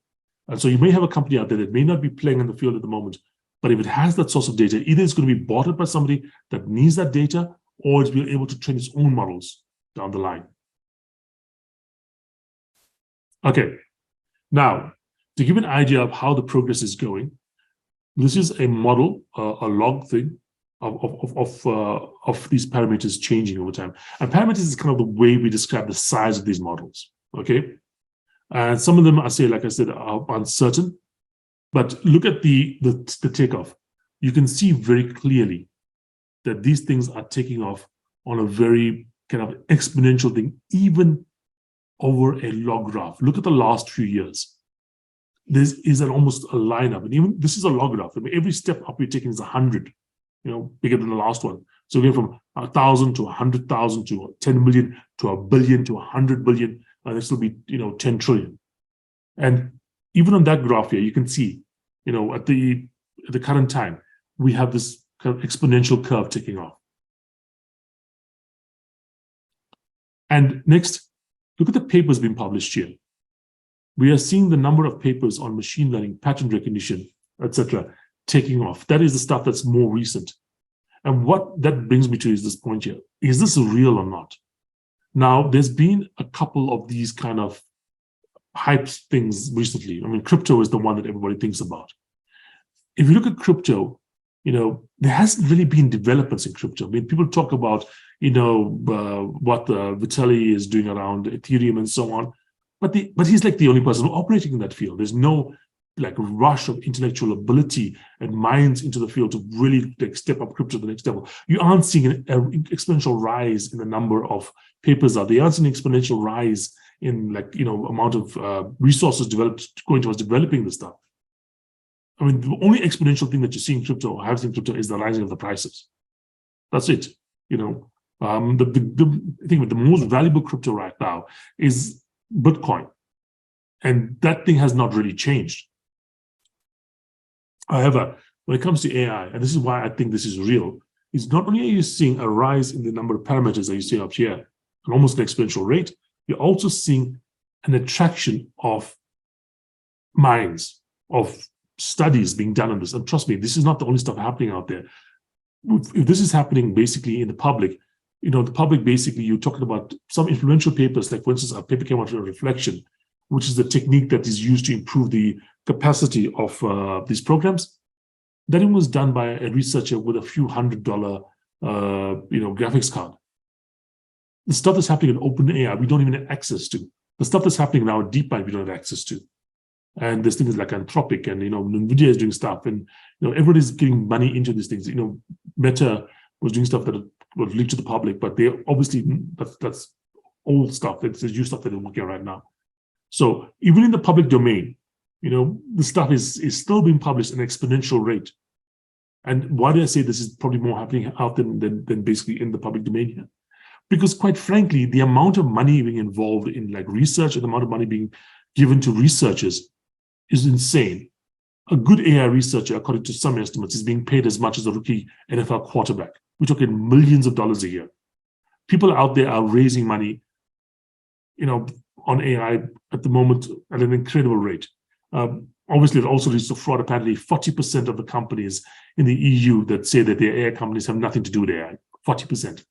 And so you may have a company out there that may not be playing in the field at the moment, but if it has that source of data, either it's going to be bought up by somebody that needs that data, or it's being able to train its own models down the line. Okay, now to give an idea of how the progress is going, this is a model, a log thing of these parameters changing over time. And parameters is kind of the way we describe the size of these models. Okay. And some of them, like I said, are uncertain. But look at the takeoff. You can see very clearly that these things are taking off on a very kind of exponential thing, even over a log graph. Look at the last few years. This is almost a lineup. And even this is a log graph. I mean, every step up you're taking is 100, bigger than the last one. So we're from 1,000 to 100,000 to 10 million to a billion to 100 billion. And this will be, 10 trillion. And even on that graph here, you can see, at the current time, we have this kind of exponential curve taking off. And next, look at the papers being published here. We are seeing the number of papers on machine learning, pattern recognition, etc., taking off. That is the stuff that's more recent. And what that brings me to is this point here. Is this real or not? Now, there's been a couple of these kind of hype things recently. I mean, crypto is the one that everybody thinks about. If you look at crypto, there hasn't really been developments in crypto. I mean, people talk about, what Vitalik is doing around Ethereum and so on, but he's like the only person operating in that field. There's no like rush of intellectual ability and minds into the field to really step up crypto to the next level. You aren't seeing an exponential rise in the number of papers out there. You aren't seeing an exponential rise in amount of resources developed going towards developing this stuff. I mean, the only exponential thing that you see in crypto, or have seen in crypto, is the rising of the prices. That's it. I think the most valuable crypto right now is Bitcoin, and that thing has not really changed. However, when it comes to AI, and this is why I think this is real, is not only are you seeing a rise in the number of parameters that you see up here, an almost an exponential rate, you're also seeing an attraction of minds, of studies being done on this. And trust me, this is not the only stuff happening out there. If this is happening basically in the public, the public basically, you're talking about some influential papers, like for instance, a paper came out on reflection, which is the technique that is used to improve the capacity of these programs. That was done by a researcher with a few $100, graphics card. The stuff that's happening in OpenAI, we don't even have access to. The stuff that's happening now at DeepMind, we don't have access to. And there's things like Anthropic, and Nvidia is doing stuff, and everybody's getting money into these things. Meta was doing stuff that was leaked to the public, but they obviously that's old stuff. It's new stuff that they're working on right now. So even in the public domain, the stuff is still being published at an exponential rate. And why do I say this is probably more happening out than basically in the public domain here? Because quite frankly, the amount of money being involved in research and the amount of money being given to researchers is insane. A good AI researcher, according to some estimates, is being paid as much as a rookie NFL quarterback. We're talking millions of dollars a year. People out there are raising money, on AI at the moment at an incredible rate. Obviously, it also leads to fraud. Apparently, 40% of the companies in the EU that say that their AI companies have nothing to do with AI, 40%.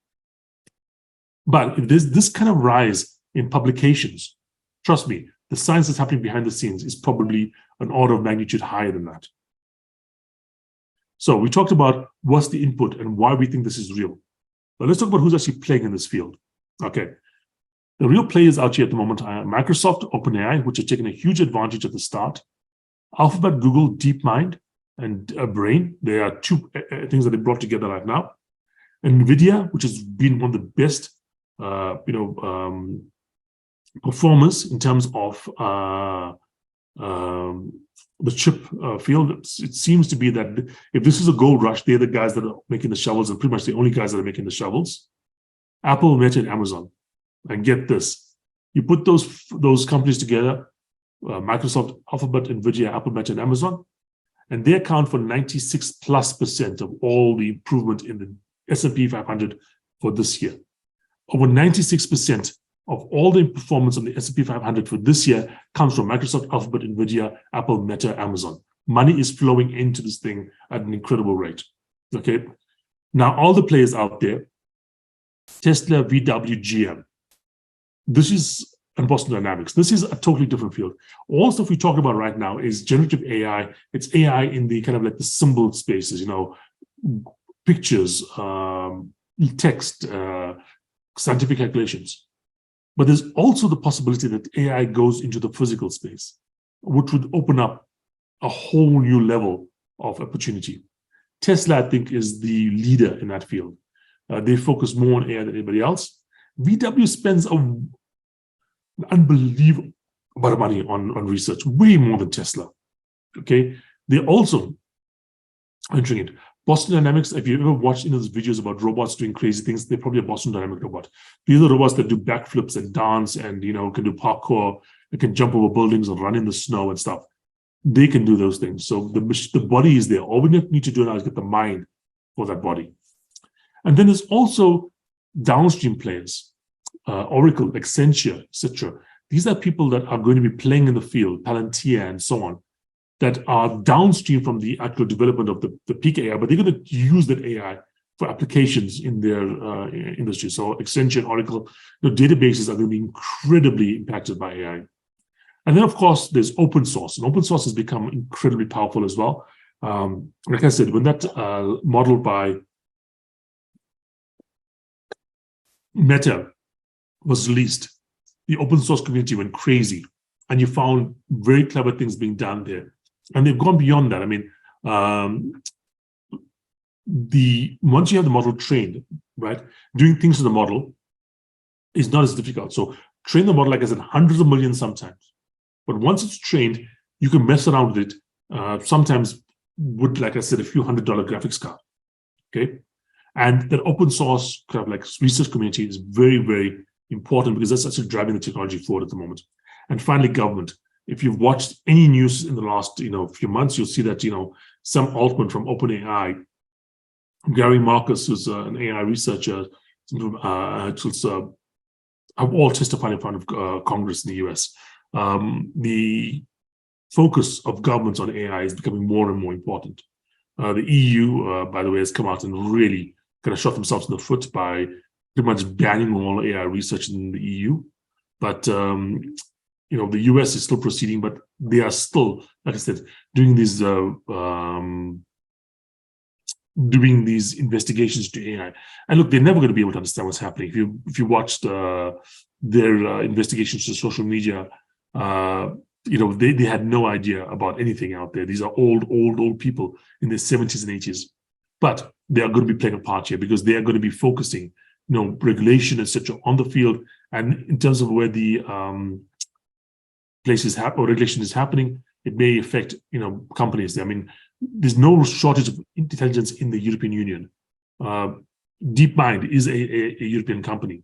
But if there's this kind of rise in publications, trust me, the science that's happening behind the scenes is probably an order of magnitude higher than that. So we talked about what's the input and why we think this is real. But let's talk about who's actually playing in this field. Okay. The real players out here at the moment are Microsoft, OpenAI, which are taking a huge advantage at the start. Alphabet, Google, DeepMind, and Brain. They are two things that they brought together right now. Nvidia, which has been one of the best, performers in terms of the chip field. It seems to be that if this is a gold rush, they're the guys that are making the shovels, and pretty much the only guys that are making the shovels. Apple, Meta, and Amazon. And get this, you put those companies together, Microsoft, Alphabet, Nvidia, Apple, Meta, and Amazon, and they account for 96+% of all the improvement in the S&P 500 for this year. Over 96% of all the performance on the S&P 500 for this year comes from Microsoft, Alphabet, Nvidia, Apple, Meta, Amazon. Money is flowing into this thing at an incredible rate. Okay, now all the players out there, Tesla, VW, GM. This is and Boston Dynamics. This is a totally different field. All stuff we talk about right now is generative AI. It's AI in the kind of like the symbol spaces, pictures, text, scientific calculations. But there's also the possibility that AI goes into the physical space, which would open up a whole new level of opportunity. Tesla, I think, is the leader in that field. They focus more on AI than anybody else. VW spends an unbelievable amount of money on research, way more than Tesla. Okay, they're also entering it. Boston Dynamics, if you ever watched those videos about robots doing crazy things, they're probably a Boston Dynamic robot. These are robots that do backflips and dance and can do parkour. It can jump over buildings and run in the snow and stuff. They can do those things. So the body is there. All we need to do now is get the mind for that body. And then there's also downstream players, Oracle, Accenture, etc. These are people that are going to be playing in the field, Palantir and so on, that are downstream from the actual development of the peak AI, but they're going to use that AI for applications in their industry. So Accenture and Oracle, databases are going to be incredibly impacted by AI. And then, of course, there's open source. And open source has become incredibly powerful as well. Like I said, when that model by Meta was released, the open source community went crazy. And you found very clever things being done there. And they've gone beyond that. I mean, once you have the model trained, right, doing things to the model is not as difficult. So train the model, like I said, hundreds of millions sometimes. But once it's trained, you can mess around with it, sometimes with, like I said, a few $100 graphics card, okay? And that open source kind of like research community is very, very important because that's actually driving the technology forward at the moment. And finally, government. If you've watched any news in the last, few months, you'll see that, some altman from OpenAI, Gary Marcus, who's an AI researcher, have all testified in front of Congress in the US. The focus of governments on AI is becoming more and more important. The EU, by the way, has come out and really kind of shot themselves in the foot by pretty much banning all AI research in the EU. But, the US is still proceeding, but they are still, like I said, doing these investigations to AI. And look, they're never going to be able to understand what's happening. If you watched their investigations to social media, they had no idea about anything out there. These are old people in their 70s and 80s. But they are going to be playing a part here because they are going to be focusing, regulation, etc., on the field. And in terms of where the places or regulation is happening, it may affect, companies. I mean, there's no shortage of intelligence in the European Union. DeepMind is a European company,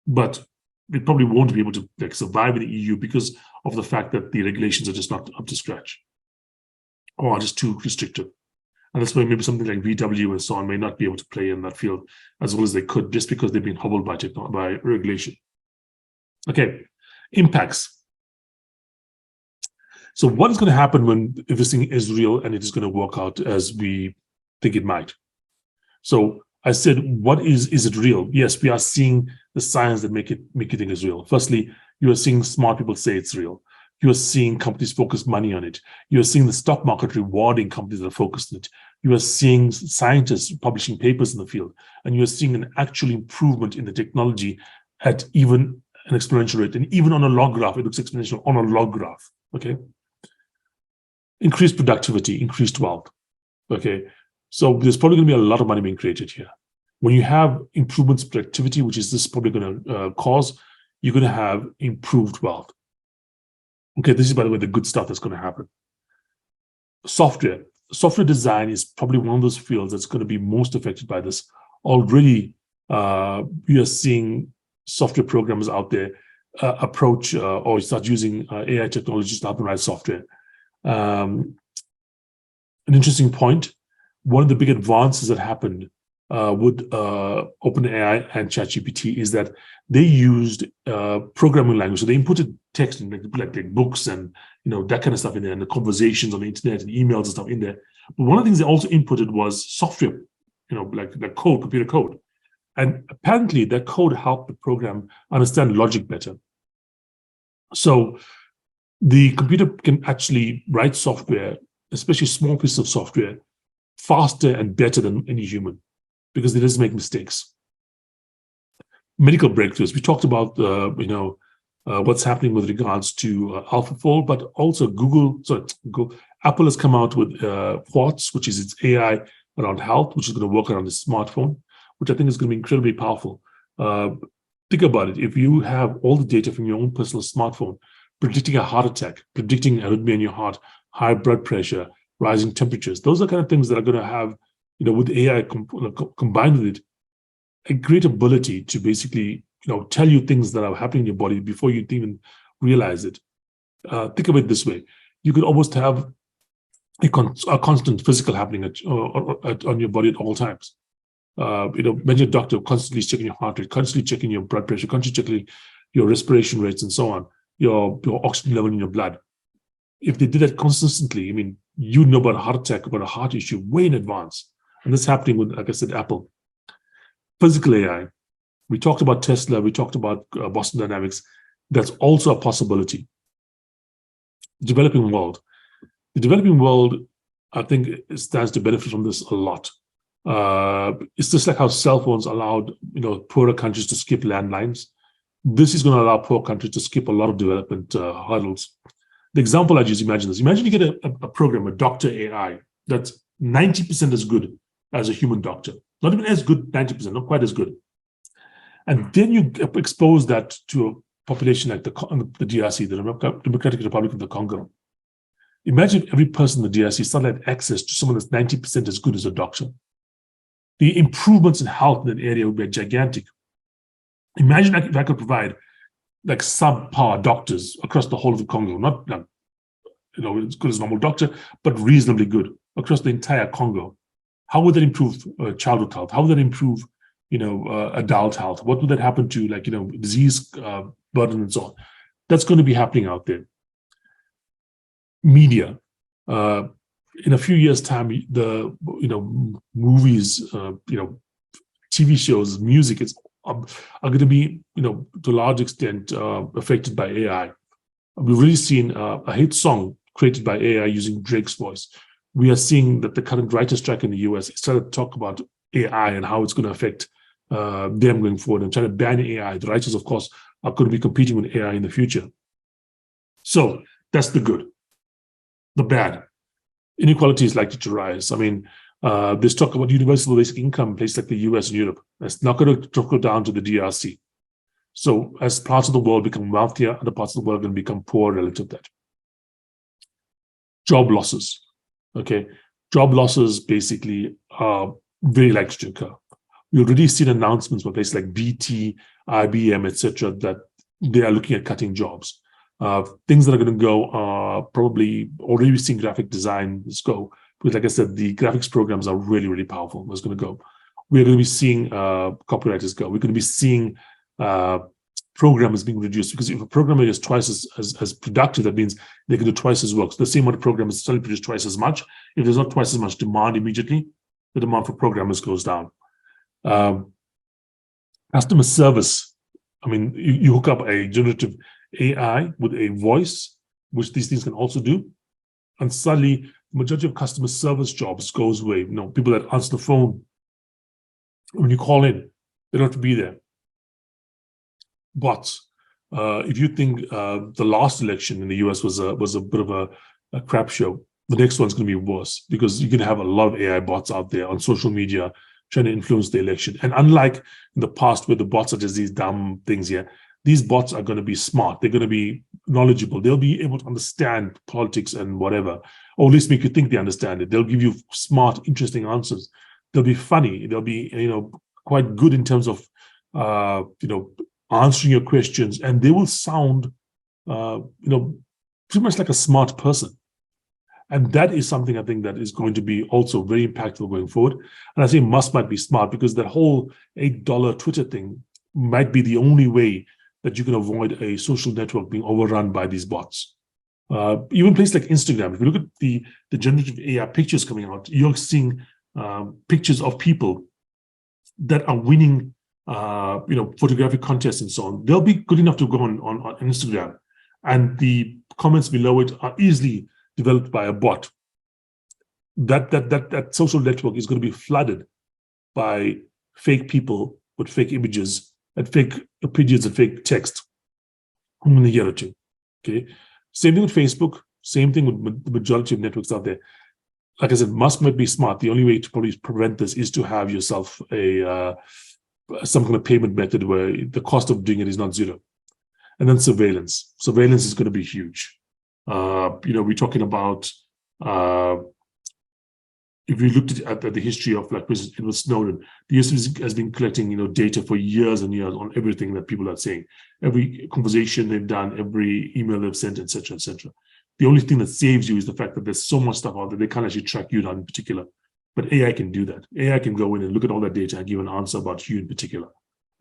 but it probably won't be able to survive in the EU because of the fact that the regulations are just not up to scratch or are just too restrictive. And that's why maybe something like VW and so on may not be able to play in that field as well as they could, just because they've been hobbled by regulation. Okay, impacts. So what is going to happen when this thing is real and it is going to work out as we think it might? So I said, what is it real? Yes, we are seeing the science that make you think it's real. Firstly, you are seeing smart people say it's real. You are seeing companies focus money on it. You are seeing the stock market rewarding companies that are focused on it. You are seeing scientists publishing papers in the field, and you are seeing an actual improvement in the technology at even an exponential rate. And even on a log graph, it looks exponential on a log graph, okay? Increased productivity, increased wealth, okay? So there's probably going to be a lot of money being created here. When you have improvements in productivity, which is this probably going to cause, you're going to have improved wealth. Okay, this is, by the way, the good stuff that's going to happen. Software design is probably one of those fields that's going to be most affected by this. Already, we are seeing software programmers out there approach or start using AI technologies to help them write software. An interesting point, one of the big advances that happened with OpenAI and ChatGPT is that they used programming language. So they inputted text in like books and that kind of stuff in there, and the conversations on the internet and emails and stuff in there. But one of the things they also inputted was software, like code, computer code. And apparently that code helped the program understand logic better. So the computer can actually write software, especially small pieces of software, faster and better than any human, because it doesn't make mistakes. Medical breakthroughs. We talked about, what's happening with regards to AlphaFold, but also Apple has come out with Quartz, which is its AI around health, which is going to work around the smartphone, which I think is going to be incredibly powerful. Think about it. If you have all the data from your own personal smartphone, predicting a heart attack, predicting arrhythmia in your heart, high blood pressure, rising temperatures, those are kind of things that are going to have, with AI combined with it, a great ability to basically, tell you things that are happening in your body before you even realize it. think of it this way: you could almost have a constant physical happening on your body at all times. Imagine a doctor constantly checking your heart rate, constantly checking your blood pressure, constantly checking your respiration rates and so on, your oxygen level in your blood. If they did that consistently, I mean, you know about a heart attack, about a heart issue way in advance. And that's happening with, like I said, Apple. Physical AI. We talked about Tesla. We talked about Boston Dynamics. That's also a possibility. Developing world. The developing world, I think, stands to benefit from this a lot. It's just like how cell phones allowed, poorer countries to skip landlines. This is going to allow poor countries to skip a lot of development hurdles. The example I just imagine this: imagine you get a program, a doctor AI, that's 90% as good as a human doctor. Not even as good, 90%, not quite as good. And then you expose that to a population like the DRC, the Democratic Republic of the Congo. Imagine if every person in the DRC suddenly had access to someone that's 90% as good as a doctor. The improvements in health in that area would be gigantic. Imagine if I could provide like subpar doctors across the whole of the Congo, not as good as a normal doctor, but reasonably good across the entire Congo. How would that improve childhood health? How would that improve, adult health? What would that happen to, disease burden and so on? That's going to be happening out there. Media. In a few years' time, the movies, TV shows, music are going to be, to a large extent, affected by AI. We've really seen a hit song created by AI using Drake's voice. We are seeing that the current writer strike in the US is trying to talk about AI and how it's going to affect them going forward and trying to ban AI. The writers, of course, are going to be competing with AI in the future. So that's the good. The bad. Inequality is likely to rise. I mean, there's talk about universal basic income in places like the US and Europe. That's not going to trickle down to the DRC. So as parts of the world become wealthier, other parts of the world are going to become poor relative to that. Job losses. Okay. Job losses basically are very likely to occur. We've already seen announcements by places like BT, IBM, etc., that they are looking at cutting jobs. Things that are going to go are probably already seeing graphic designers go. Because like I said, the graphics programs are really, really powerful. That's going to go. We're going to be seeing copywriters go. We're going to be seeing programmers being reduced, because if a programmer is twice as productive, that means they can do twice as work. So the same amount of programmers suddenly produce twice as much. If there's not twice as much demand immediately, the demand for programmers goes down. Customer service. I mean, you hook up a generative AI with a voice, which these things can also do, and suddenly the majority of customer service jobs goes away. People that answer the phone when you call in, they don't have to be there. But if you think the last election in the US was a bit of a crap show, the next one's going to be worse, because you're going to have a lot of AI bots out there on social media trying to influence the election. And unlike in the past where the bots are just these dumb things here, these bots are going to be smart. They're going to be knowledgeable. They'll be able to understand politics and whatever, or at least make you think they understand it. They'll give you smart, interesting answers. They'll be funny. They'll be, quite good in terms of, answering your questions, and they will sound, pretty much like a smart person. And that is something I think that is going to be also very impactful going forward. And I say Musk might be smart, because that whole $8 Twitter thing might be the only way that you can avoid a social network being overrun by these bots. Even places like Instagram, if you look at the generative AI pictures coming out, you're seeing pictures of people that are winning photographic contests and so on. They'll be good enough to go on Instagram, and the comments below it are easily developed by a bot. That social network is going to be flooded by fake people with fake images and fake opinions and fake text in a year or two. Okay, same thing with Facebook. Same thing with the majority of networks out there. Like I said, Musk might be smart. The only way to probably prevent this is to have yourself some kind of payment method where the cost of doing it is not zero. And then surveillance. Surveillance is going to be huge. We're talking about if you looked at the history of, like, for instance, Edward Snowden, the US has been collecting, data for years and years on everything that people are saying, every conversation they've done, every email they've sent, etc., etc. The only thing that saves you is the fact that there's so much stuff out there they can't actually track you down in particular. But AI can do that. AI can go in and look at all that data and give an answer about you in particular.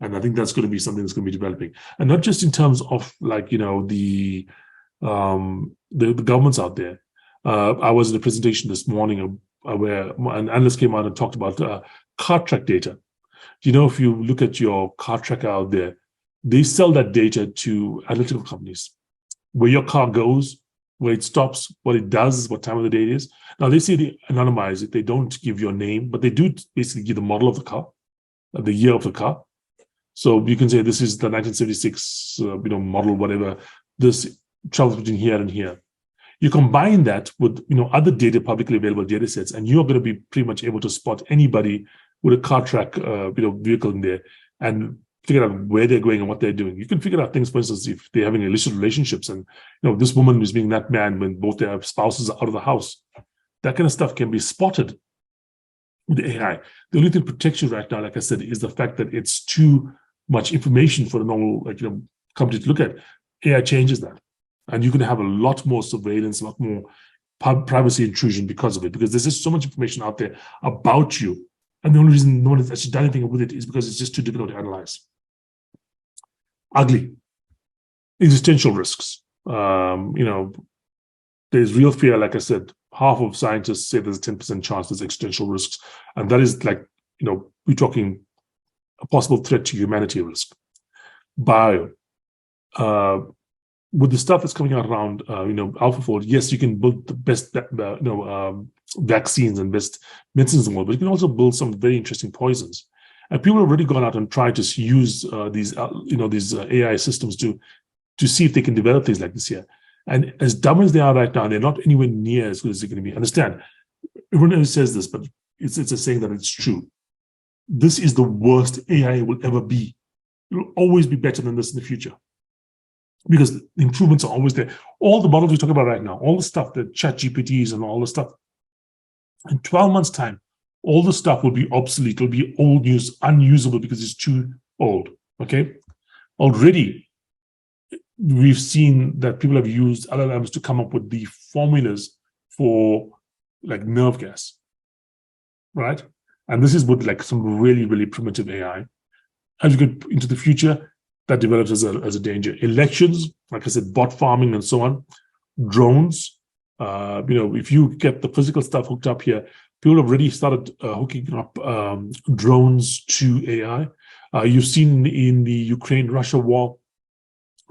And I think that's going to be something that's going to be developing, and not just in terms of, like, the governments out there. I was in a presentation this morning where an analyst came out and talked about car track data. If you look at your car tracker out there, they sell that data to analytical companies, where your car goes, where it stops, what it does, what time of the day it is. Now, they say they anonymize it. They don't give your name, but they do basically give the model of the car, the year of the car. So you can say this is the 1976, model, whatever. This travels between here and here. You combine that with, other data, publicly available data sets, and you're going to be pretty much able to spot anybody with a car track, vehicle in there, and figure out where they're going and what they're doing. You can figure out things, for instance, if they're having illicit relationships, and this woman is being that man when both their spouses are out of the house. That kind of stuff can be spotted with AI. The only thing that protects you right now, like I said, is the fact that it's too much information for the normal, company to look at. AI changes that, and you can have a lot more surveillance, a lot more privacy intrusion because of it, because there's just so much information out there about you, and the only reason no one has actually done anything with it is because it's just too difficult to analyze. Ugly. Existential risks. There's real fear. Like I said, half of scientists say there's a 10% chance there's existential risks, and that is, like, we're talking a possible threat to humanity risk. Bio. With the stuff that's coming out around, AlphaFold, yes, you can build the best, vaccines and best medicines in the world, but you can also build some very interesting poisons. And people have already gone out and tried to use these AI systems to see if they can develop things like this here. And as dumb as they are right now, they're not anywhere near as good as they're going to be. Understand? Everyone else says this, but it's a saying that it's true. This is the worst AI will ever be. It will always be better than this in the future, because the improvements are always there. All the models we talk about right now, all the stuff, the chat GPTs and all the stuff, in 12 months' time, all the stuff will be obsolete. It'll be old news, unusable because it's too old. Okay? Already, we've seen that people have used LLMs to come up with the formulas for, like, nerve gas, right? And this is with, like, some really, really primitive AI. As you get into the future, that develops as a danger. Elections, like I said, bot farming and so on. Drones, if you get the physical stuff hooked up here, people have already started hooking up drones to AI. You've seen in the Ukraine-Russia war,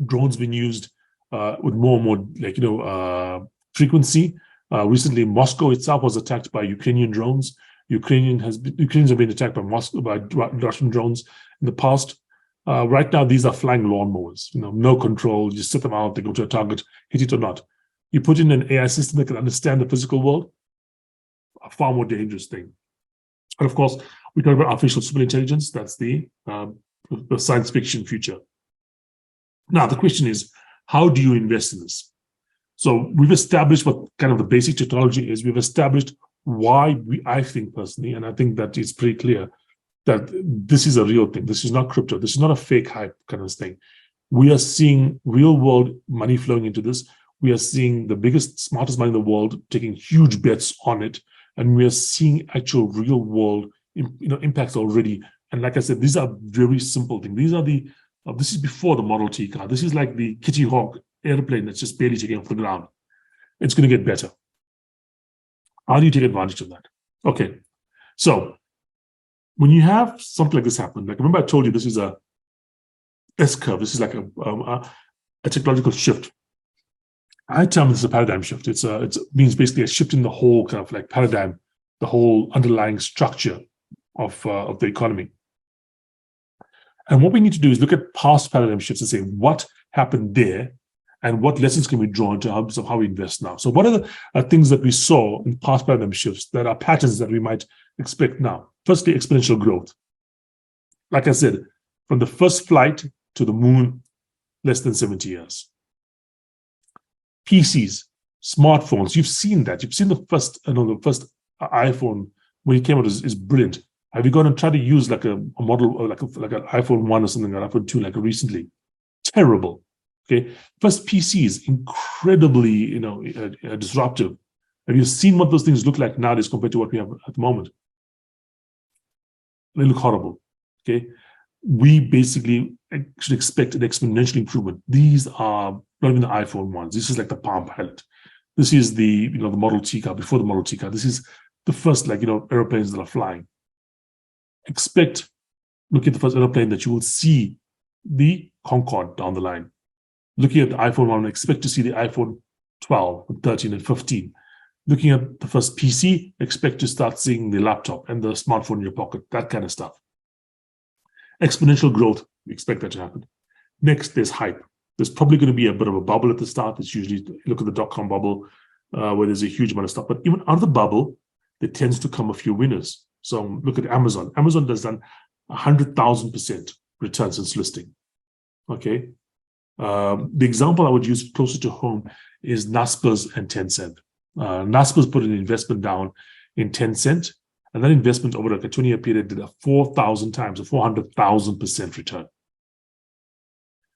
drones being used with more and more, frequency. Recently, Moscow itself was attacked by Ukrainian drones. Ukrainians have been attacked by Russian drones in the past. Right now, these are flying lawnmowers. No control. You set them out, they go to a target, hit it or not. You put in an AI system that can understand the physical world, a far more dangerous thing. And of course, we talk about artificial superintelligence. That's the science fiction future. Now, the question is, how do you invest in this? So we've established what kind of the basic technology is. We've established why I think personally, and I think that it's pretty clear that this is a real thing. This is not crypto. This is not a fake hype kind of thing. We are seeing real world money flowing into this. We are seeing the biggest, smartest mind in the world taking huge bets on it. And we are seeing actual real world impacts already. And like I said, these are very simple things. These are this is before the Model T car. This is like the Kitty Hawk airplane that's just barely taking off the ground. It's going to get better. How do you take advantage of that? Okay, so when you have something like this happen, like, remember I told you this is a S-curve. This is like a technological shift. I term this as a paradigm shift. It means basically a shift in the whole kind of like paradigm, the whole underlying structure of the economy. And what we need to do is look at past paradigm shifts and say what happened there and what lessons can we draw in terms of how we invest now. So what are the things that we saw in past paradigm shifts that are patterns that we might expect now? Firstly, exponential growth. Like I said, from the first flight to the moon, less than 70 years. PCs, smartphones, you've seen that. You've seen the first iPhone when it came out is brilliant. Have you gone and tried to use like a model or like an iPhone 1 or something, an iPhone 2 like recently? Terrible. Okay. First, PC is incredibly, disruptive. Have you seen what those things look like nowadays compared to what we have at the moment? They look horrible. Okay. We basically should expect an exponential improvement. These are not even the iPhone ones. This is like the Palm Pilot. This is the the Model T car, before the Model T car. This is the first airplanes that are flying. Look at the first airplane that you will see the Concorde down the line. Looking at the iPhone 1, expect to see the iPhone 12, 13, and 15. Looking at the first PC, expect to start seeing the laptop and the smartphone in your pocket, that kind of stuff. Exponential growth, we expect that to happen. Next, there's hype. There's probably going to be a bit of a bubble at the start. It's usually, look at the dot-com bubble, where there's a huge amount of stuff. But even out of the bubble, there tends to come a few winners. So look at Amazon. Amazon has done 100,000% return since listing. Okay. The example I would use closer to home is Naspers and Tencent. Naspers put an investment down in Tencent, and that investment over like a 20-year period did a 4,000 times, a 400,000% return.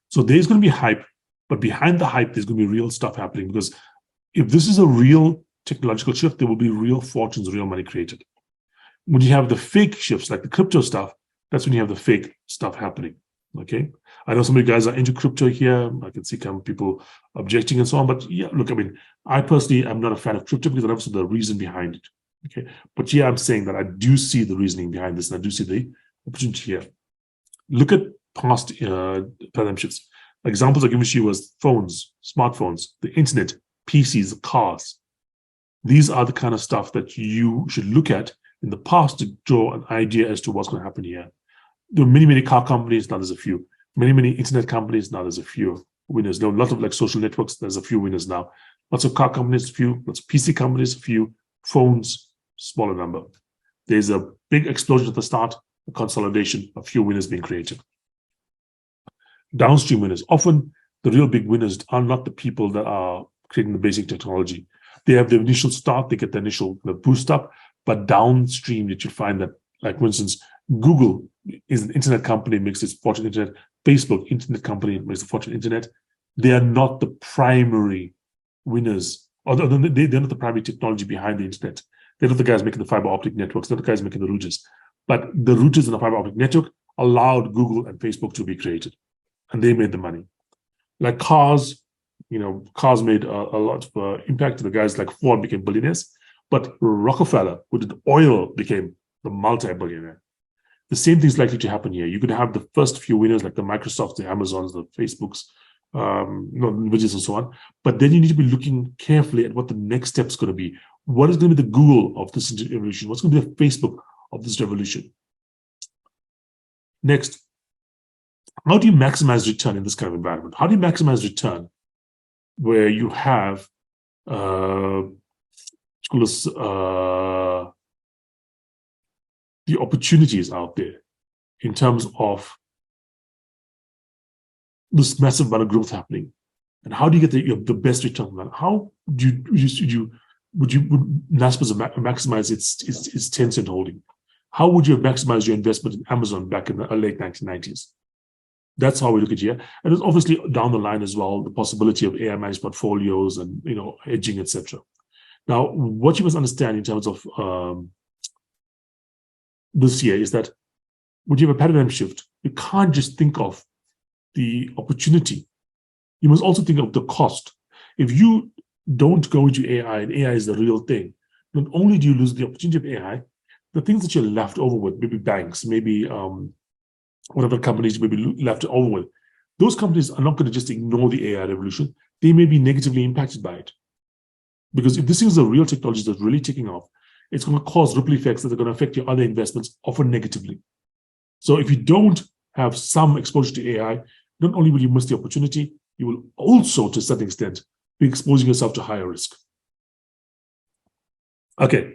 So there's going to be hype, but behind the hype, there's going to be real stuff happening, because if this is a real technological shift, there will be real fortunes, real money created. When you have the fake shifts, like the crypto stuff, that's when you have the fake stuff happening. Okay. I know some of you guys are into crypto here. I can see people objecting and so on. But yeah, look, I mean, I personally am not a fan of crypto because I don't see the reason behind it. Okay. But yeah, I'm saying that I do see the reasoning behind this, and I do see the opportunity here. Look at past paradigm shifts. Examples I give you was phones, smartphones, the internet, PCs, cars. These are the kind of stuff that you should look at in the past to draw an idea as to what's going to happen here. There are many car companies, now there's a few. Many internet companies, now there's a few winners. There are a lot of like social networks, there's a few winners now. Lots of car companies, a few. Lots of PC companies, a few. Phones, smaller number. There's a big explosion at the start, a consolidation, a few winners being created. Downstream winners. Often the real big winners are not the people that are creating the basic technology. They have the initial start, they get the initial boost up, but downstream you should find that, like for instance, Google is an internet company, makes its fortune internet. Facebook, internet company, makes a fortune internet. They are not the primary winners, although they're not the primary technology behind the internet. They're not the guys making the fiber optic networks, they're not the guys making the routers. But the routers in the fiber optic network allowed Google and Facebook to be created, and they made the money. Like cars, cars made a lot of impact. The guys like Ford became billionaires, but Rockefeller, who did oil, became the multi-billionaire. The same thing is likely to happen here. You could have the first few winners like the Microsofts, the Amazons, the Facebooks, Nvidias and so on. But then you need to be looking carefully at what the next step is going to be. What is going to be the Google of this revolution? What's going to be the Facebook of this revolution? Next, how do you maximize return in this kind of environment? How do you maximize return where you have the opportunities out there in terms of this massive amount of growth happening, and how do you get the best return on that? How would Naspers maximize its Tencent holding? How would you have maximized your investment in Amazon back in the late 1990s? That's how we look at here. And there's obviously down the line as well the possibility of AI managed portfolios and hedging, etc. Now, what you must understand in terms of this year is that when you have a paradigm shift, you can't just think of the opportunity. You must also think of the cost. If you don't go into AI, and AI is the real thing, not only do you lose the opportunity of AI, the things that you're left over with, maybe banks, maybe whatever companies you may be left over with, those companies are not going to just ignore the AI revolution. They may be negatively impacted by it. Because if this is a real technology that's really taking off, it's going to cause ripple effects that are going to affect your other investments, often negatively. So if you don't have some exposure to AI, not only will you miss the opportunity, you will also, to a certain extent, be exposing yourself to higher risk. Okay,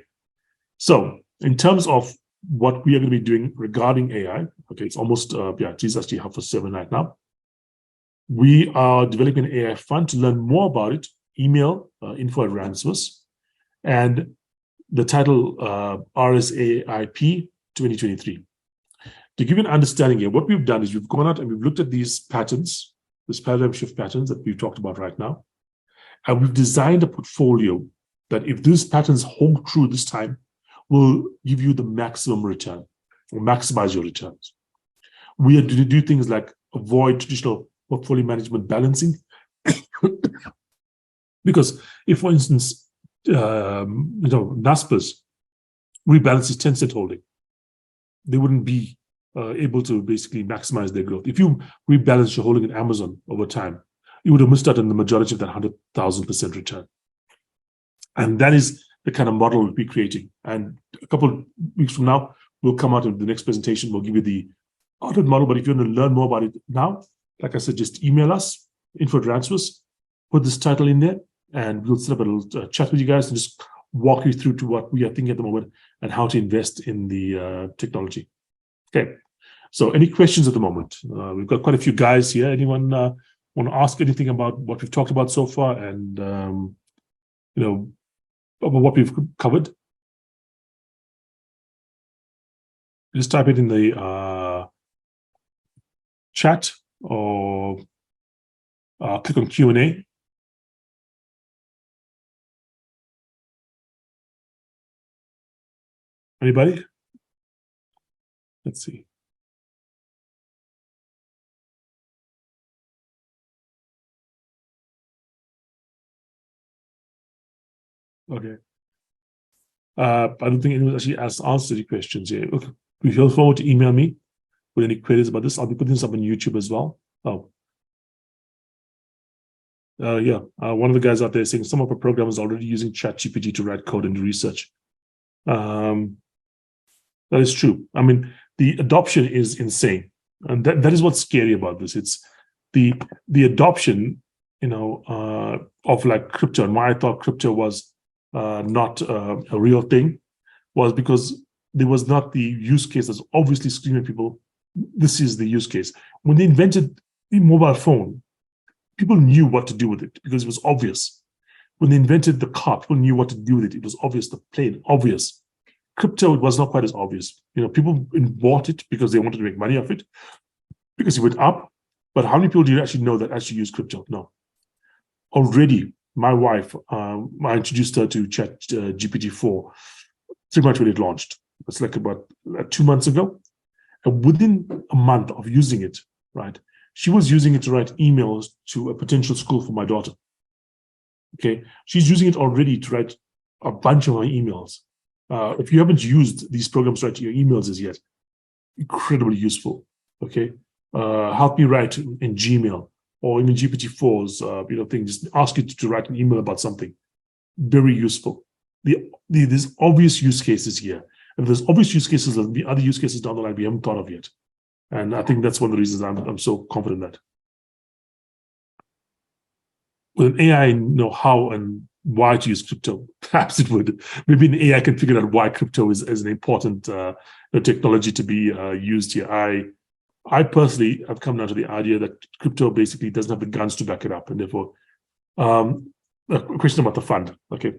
so in terms of what we are going to be doing regarding AI, okay, it's almost, it's actually 7:30 right now. We are developing an AI fund. To learn more about it, email info@Ransmus. And the title RSAIP 2023. To give you an understanding here, what we've done is we've gone out and we've looked at these patterns, this paradigm shift patterns that we've talked about right now, and we've designed a portfolio that if these patterns hold true this time, will give you the maximum return or maximize your returns. We are to do things like avoid traditional portfolio management balancing. Because if, for instance, Naspers rebalances 10% holding, they wouldn't be able to basically maximize their growth. If you rebalance your holding in Amazon over time, you would have missed out on the majority of that 100,000% return. And that is the kind of model we'll be creating. And a couple of weeks from now, we'll come out in the next presentation. We'll give you the audit model. But if you want to learn more about it now, like I said, just email us, info@transfers, put this title in there, and we'll set up a little chat with you guys and just walk you through to what we are thinking at the moment and how to invest in the technology. Okay. So any questions at the moment? We've got quite a few guys here. Anyone want to ask anything about what we've talked about so far and, about what we've covered? Just type it in the chat or click on Q&A. Anybody? Let's see. Okay. I don't think anyone actually answered any questions here. Okay. Feel free to email me with any queries about this. I'll be putting this up on YouTube as well. Oh. Yeah. One of the guys out there is saying some of our programmers are already using ChatGPT to write code and do research. That is true. I mean, the adoption is insane. And that is what's scary about this. It's the adoption, of like crypto, and why I thought crypto was not a real thing was because there was not the use case that's obviously screaming at people. This is the use case. When they invented the mobile phone, people knew what to do with it because it was obvious. When they invented the car, people knew what to do with it. It was obvious, the plane, obvious. Crypto, it was not quite as obvious. People bought it because they wanted to make money off it, because it went up. But how many people do you actually know that actually use crypto? No. Already, my wife, I introduced her to GPT-4 pretty much when it launched. It's like about 2 months ago. And within a month of using it, right, she was using it to write emails to a potential school for my daughter. Okay, she's using it already to write a bunch of my emails. If you haven't used these programs to write your emails as yet, incredibly useful. Okay, help me write in Gmail or even GPT-4's thing. Just ask it to write an email about something. Very useful. There's obvious use cases here, and there's obvious use cases. There'll be other use cases down the line we haven't thought of yet, and I think that's one of the reasons I'm so confident that with an AI, know how and why to use crypto. Perhaps it would. Maybe an AI can figure out why crypto is an important technology to be used here. I personally have come down to the idea that crypto basically doesn't have the guns to back it up, and therefore, a question about the fund. Okay,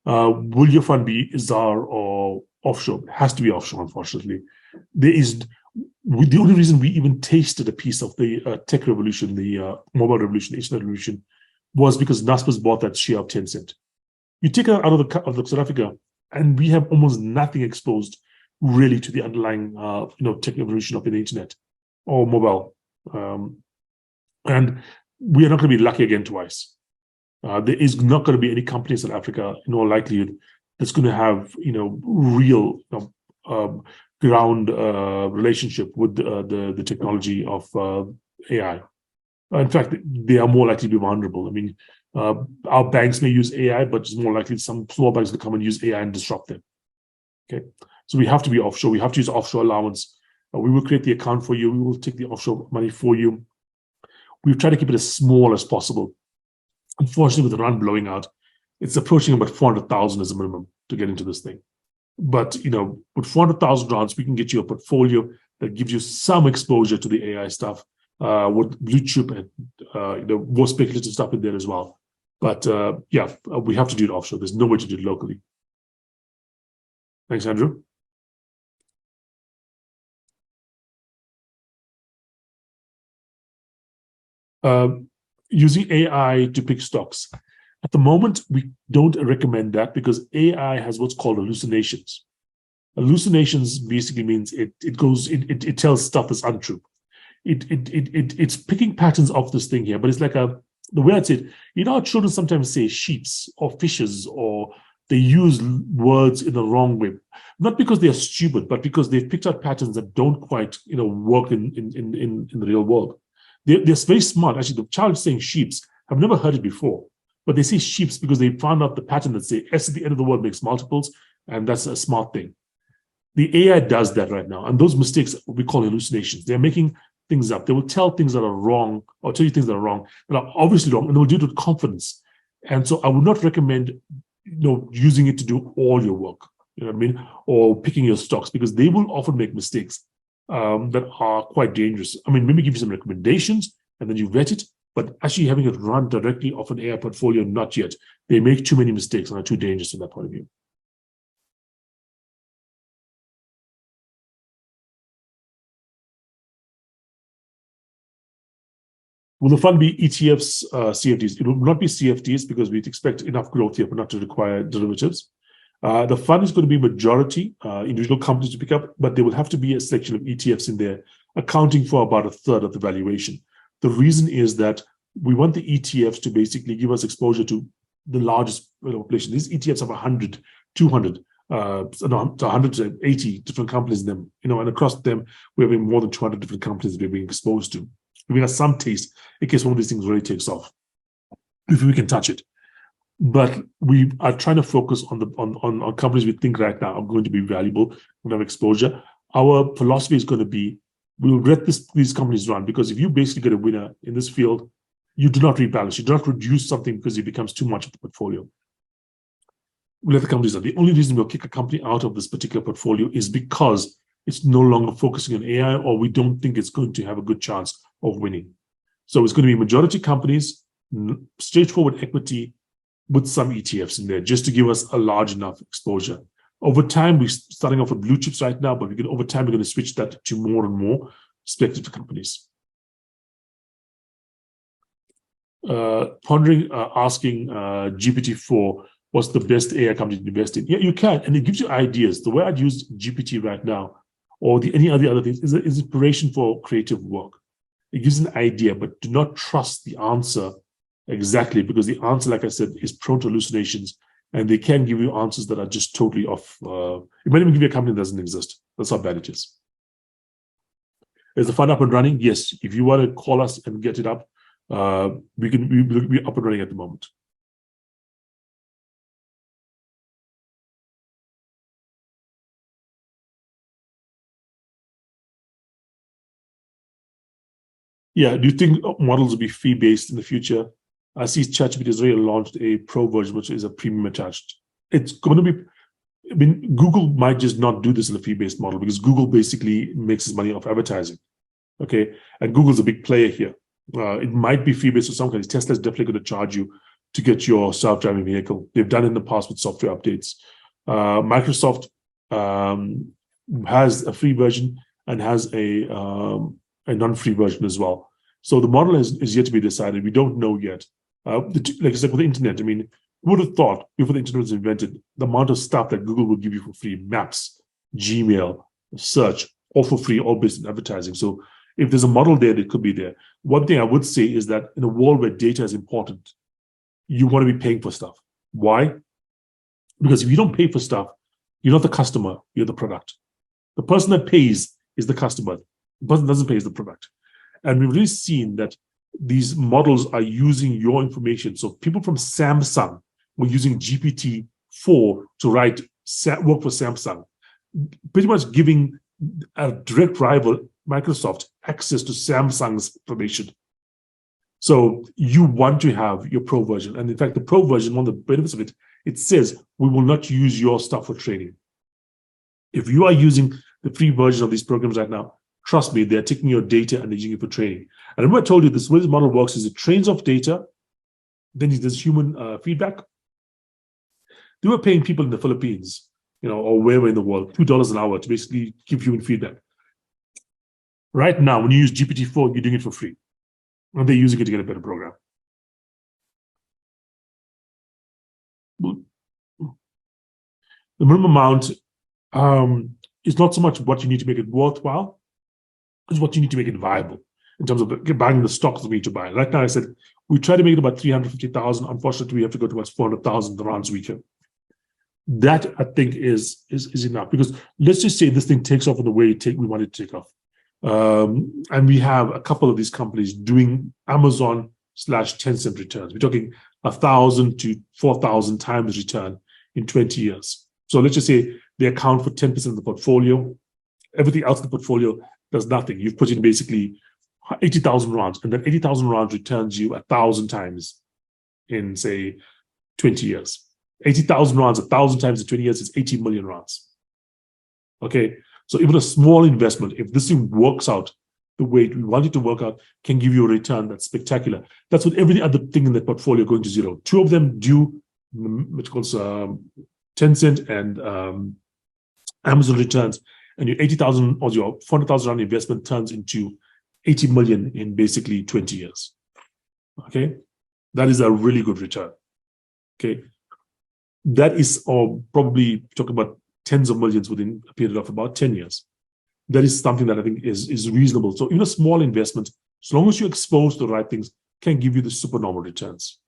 will your fund be ZAR or offshore? It has to be offshore, unfortunately. The only reason we even tasted a piece of the tech revolution, the mobile revolution, the internet revolution, was because Naspers bought that share of Tencent. You take it out of the South Africa, and we have almost nothing exposed really to the underlying tech revolution of the internet or mobile, and we are not going to be lucky again twice. There is not going to be any company in South Africa, in all likelihood, that's going to have real ground relationship with the technology of AI. In fact, they are more likely to be vulnerable. I mean, our banks may use AI, but it's more likely some small banks will come and use AI and disrupt them. Okay, so we have to be offshore. We have to use offshore allowance. We will create the account for you. We will take the offshore money for you. We've tried to keep it as small as possible. Unfortunately, with the run blowing out, it's approaching about 400,000 as a minimum to get into this thing. But with 400,000 rounds, we can get you a portfolio that gives you some exposure to the AI stuff. With blue chip and more speculative stuff in there as well. But we have to do it offshore. There's no way to do it locally. Thanks, Andrew. Using AI to pick stocks. At the moment, we don't recommend that because AI has what's called hallucinations. Hallucinations basically means it tells stuff that's untrue. It's picking patterns off this thing here, but it's like the way I'd say it, you know how children sometimes say sheeps or fishes, or they use words in the wrong way, not because they're stupid, but because they've picked out patterns that don't quite work in the real world. They're very smart. Actually, the child saying sheeps, I've never heard it before, but they say sheeps because they found out the pattern that say S at the end of the word makes multiples, and that's a smart thing. The AI does that right now, and those mistakes we call hallucinations. They're making things up. They will tell things that are wrong, or tell you things that are wrong, that are obviously wrong, and they'll do it with confidence. And so I would not recommend using it to do all your work, you know what I mean, or picking your stocks, because they will often make mistakes that are quite dangerous. I mean, maybe give you some recommendations and then you vet it, but actually having it run directly off an AI portfolio, not yet. They make too many mistakes and are too dangerous from that point of view. Will the fund be ETFs, CFDs? It will not be CFDs because we'd expect enough growth here, but not to require derivatives. The fund is going to be majority individual companies to pick up, but there will have to be a selection of ETFs in there, accounting for about a third of the valuation. The reason is that we want the ETFs to basically give us exposure to the largest population. These ETFs have 100, 200, 180 different companies in them, and across them, we have more than 200 different companies that we're being exposed to. We have some taste in case one of these things really takes off, if we can touch it. But we are trying to focus on companies we think right now are going to be valuable and have exposure. Our philosophy is going to be, we'll let these companies run, because if you basically get a winner in this field, you do not rebalance. You do not reduce something because it becomes too much of the portfolio. We let the companies run. The only reason we'll kick a company out of this particular portfolio is because it's no longer focusing on AI, or we don't think it's going to have a good chance of winning. So it's going to be majority companies, straightforward equity, with some ETFs in there, just to give us a large enough exposure. Over time, we're starting off with blue chips right now, but over time, we're going to switch that to more and more speculative companies. Asking GPT-4, what's the best AI company to invest in? Yeah, you can, and it gives you ideas. The way I'd use GPT right now, or any other things, is inspiration for creative work. It gives an idea, but do not trust the answer exactly, because the answer, like I said, is prone to hallucinations, and they can give you answers that are just totally off. It might even give you a company that doesn't exist. That's how bad it is. Is the fund up and running? Yes. If you want to call us and get it up, we're up and running at the moment. Yeah. Do you think models will be fee-based in the future? I see ChatGPT has already launched a pro version, which is a premium attached. It's going to be, I mean, Google might just not do this in a fee-based model, because Google basically makes its money off advertising. Okay. And Google's a big player here. It might be fee-based for some companies. Tesla's definitely going to charge you to get your self-driving vehicle. They've done it in the past with software updates. Microsoft has a free version and has a non-free version as well. So the model is yet to be decided. We don't know yet. Like I said, with the internet, I mean, who would have thought before the internet was invented, the amount of stuff that Google would give you for free, maps, Gmail, search, all for free, all based on advertising. So if there's a model there, it could be there. One thing I would say is that in a world where data is important, you want to be paying for stuff. Why? Because if you don't pay for stuff, you're not the customer, you're the product. The person that pays is the customer. The person that doesn't pay is the product. And we've really seen that these models are using your information. So people from Samsung were using GPT-4 to work for Samsung, pretty much giving a direct rival, Microsoft, access to Samsung's information. So you want to have your pro version. And in fact, the pro version, one of the benefits of it, it says, we will not use your stuff for training. If you are using the free version of these programs right now, trust me, they're taking your data and they're using it for training. And remember I told you this, way this model works is it trains off data, then there's human feedback. They were paying people in the Philippines or wherever in the world, $2 an hour to basically give human feedback. Right now, when you use GPT-4, you're doing it for free. And they're using it to get a better program. The minimum amount is not so much what you need to make it worthwhile, it's what you need to make it viable in terms of buying the stocks that we need to buy. Right now, I said, we try to make it about 350,000. Unfortunately, we have to go towards 400,000 rounds a week. That, I think, is enough, because let's just say this thing takes off in the way we want it to take off. And we have a couple of these companies doing Amazon/Tencent returns. We're talking 1,000 to 4,000 times return in 20 years. So let's just say they account for 10% of the portfolio. Everything else in the portfolio does nothing. You've put in basically 80,000 rounds, and that 80,000 rounds returns you 1,000 times in, say, 20 years. 80,000 rounds 1,000 times in 20 years is 80 million rounds. Okay, so even a small investment, if this thing works out the way we want it to work out, can give you a return that's spectacular. That's with every other thing in that portfolio going to zero. Two of them do, which calls Tencent and Amazon returns, and your 80,000 or your 400,000 round investment turns into 80 million in basically 20 years. Okay, that is a really good return. Okay, that is, or probably talking about tens of millions within a period of about 10 years. That is something that I think is reasonable. So even a small investment, as long as you're exposed to the right things, can give you the supernormal returns.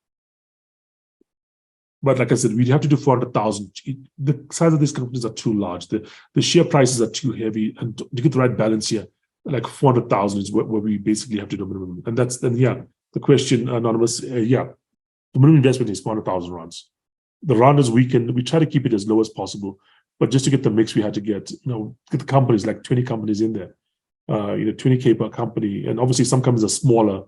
But like I said, we have to do 400,000. The size of these companies are too large. The share prices are too heavy, and to get the right balance here, like 400,000 is where we basically have to do minimum. And that's then, yeah, the question, Anonymous, yeah, the minimum investment is 400,000 rounds. The rounders, we try to keep it as low as possible, but just to get the mix, we had to get the companies, like 20 companies in there, 20K per company. And obviously some companies are smaller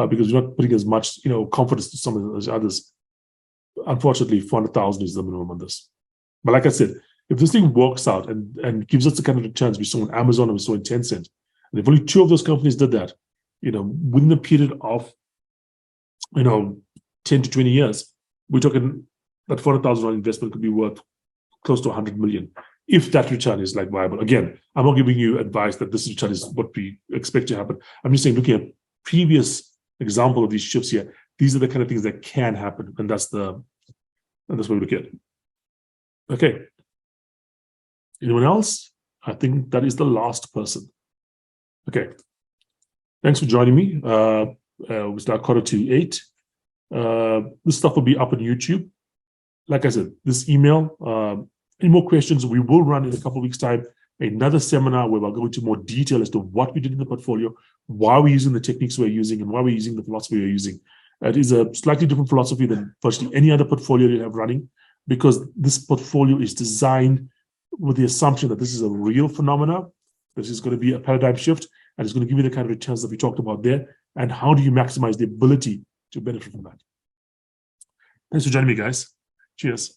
because we're not putting as much, confidence to some of those others. Unfortunately, 400,000 is the minimum on this. But like I said, if this thing works out and gives us the kind of returns we saw in Amazon and we saw in Tencent, and if only two of those companies did that, within a period of, 10 to 20 years, we're talking that 400,000 investment could be worth close to 100 million if that return is like viable. Again, I'm not giving you advice that this return is what we expect to happen. I'm just saying, looking at previous example of these shifts here, these are the kind of things that can happen, and that's what we look at. Okay. Anyone else? I think that is the last person. Okay. Thanks for joining me. We start 7:45. This stuff will be up on YouTube. Like I said, this email, any more questions, we will run in a couple of weeks' time another seminar where we'll go into more detail as to what we did in the portfolio, why we're using the techniques we're using, and why we're using the philosophy we're using. It is a slightly different philosophy than virtually any other portfolio you have running, because this portfolio is designed with the assumption that this is a real phenomena. This is going to be a paradigm shift, and it's going to give you the kind of returns that we talked about there. And how do you maximize the ability to benefit from that? Thanks for joining me, guys. Cheers.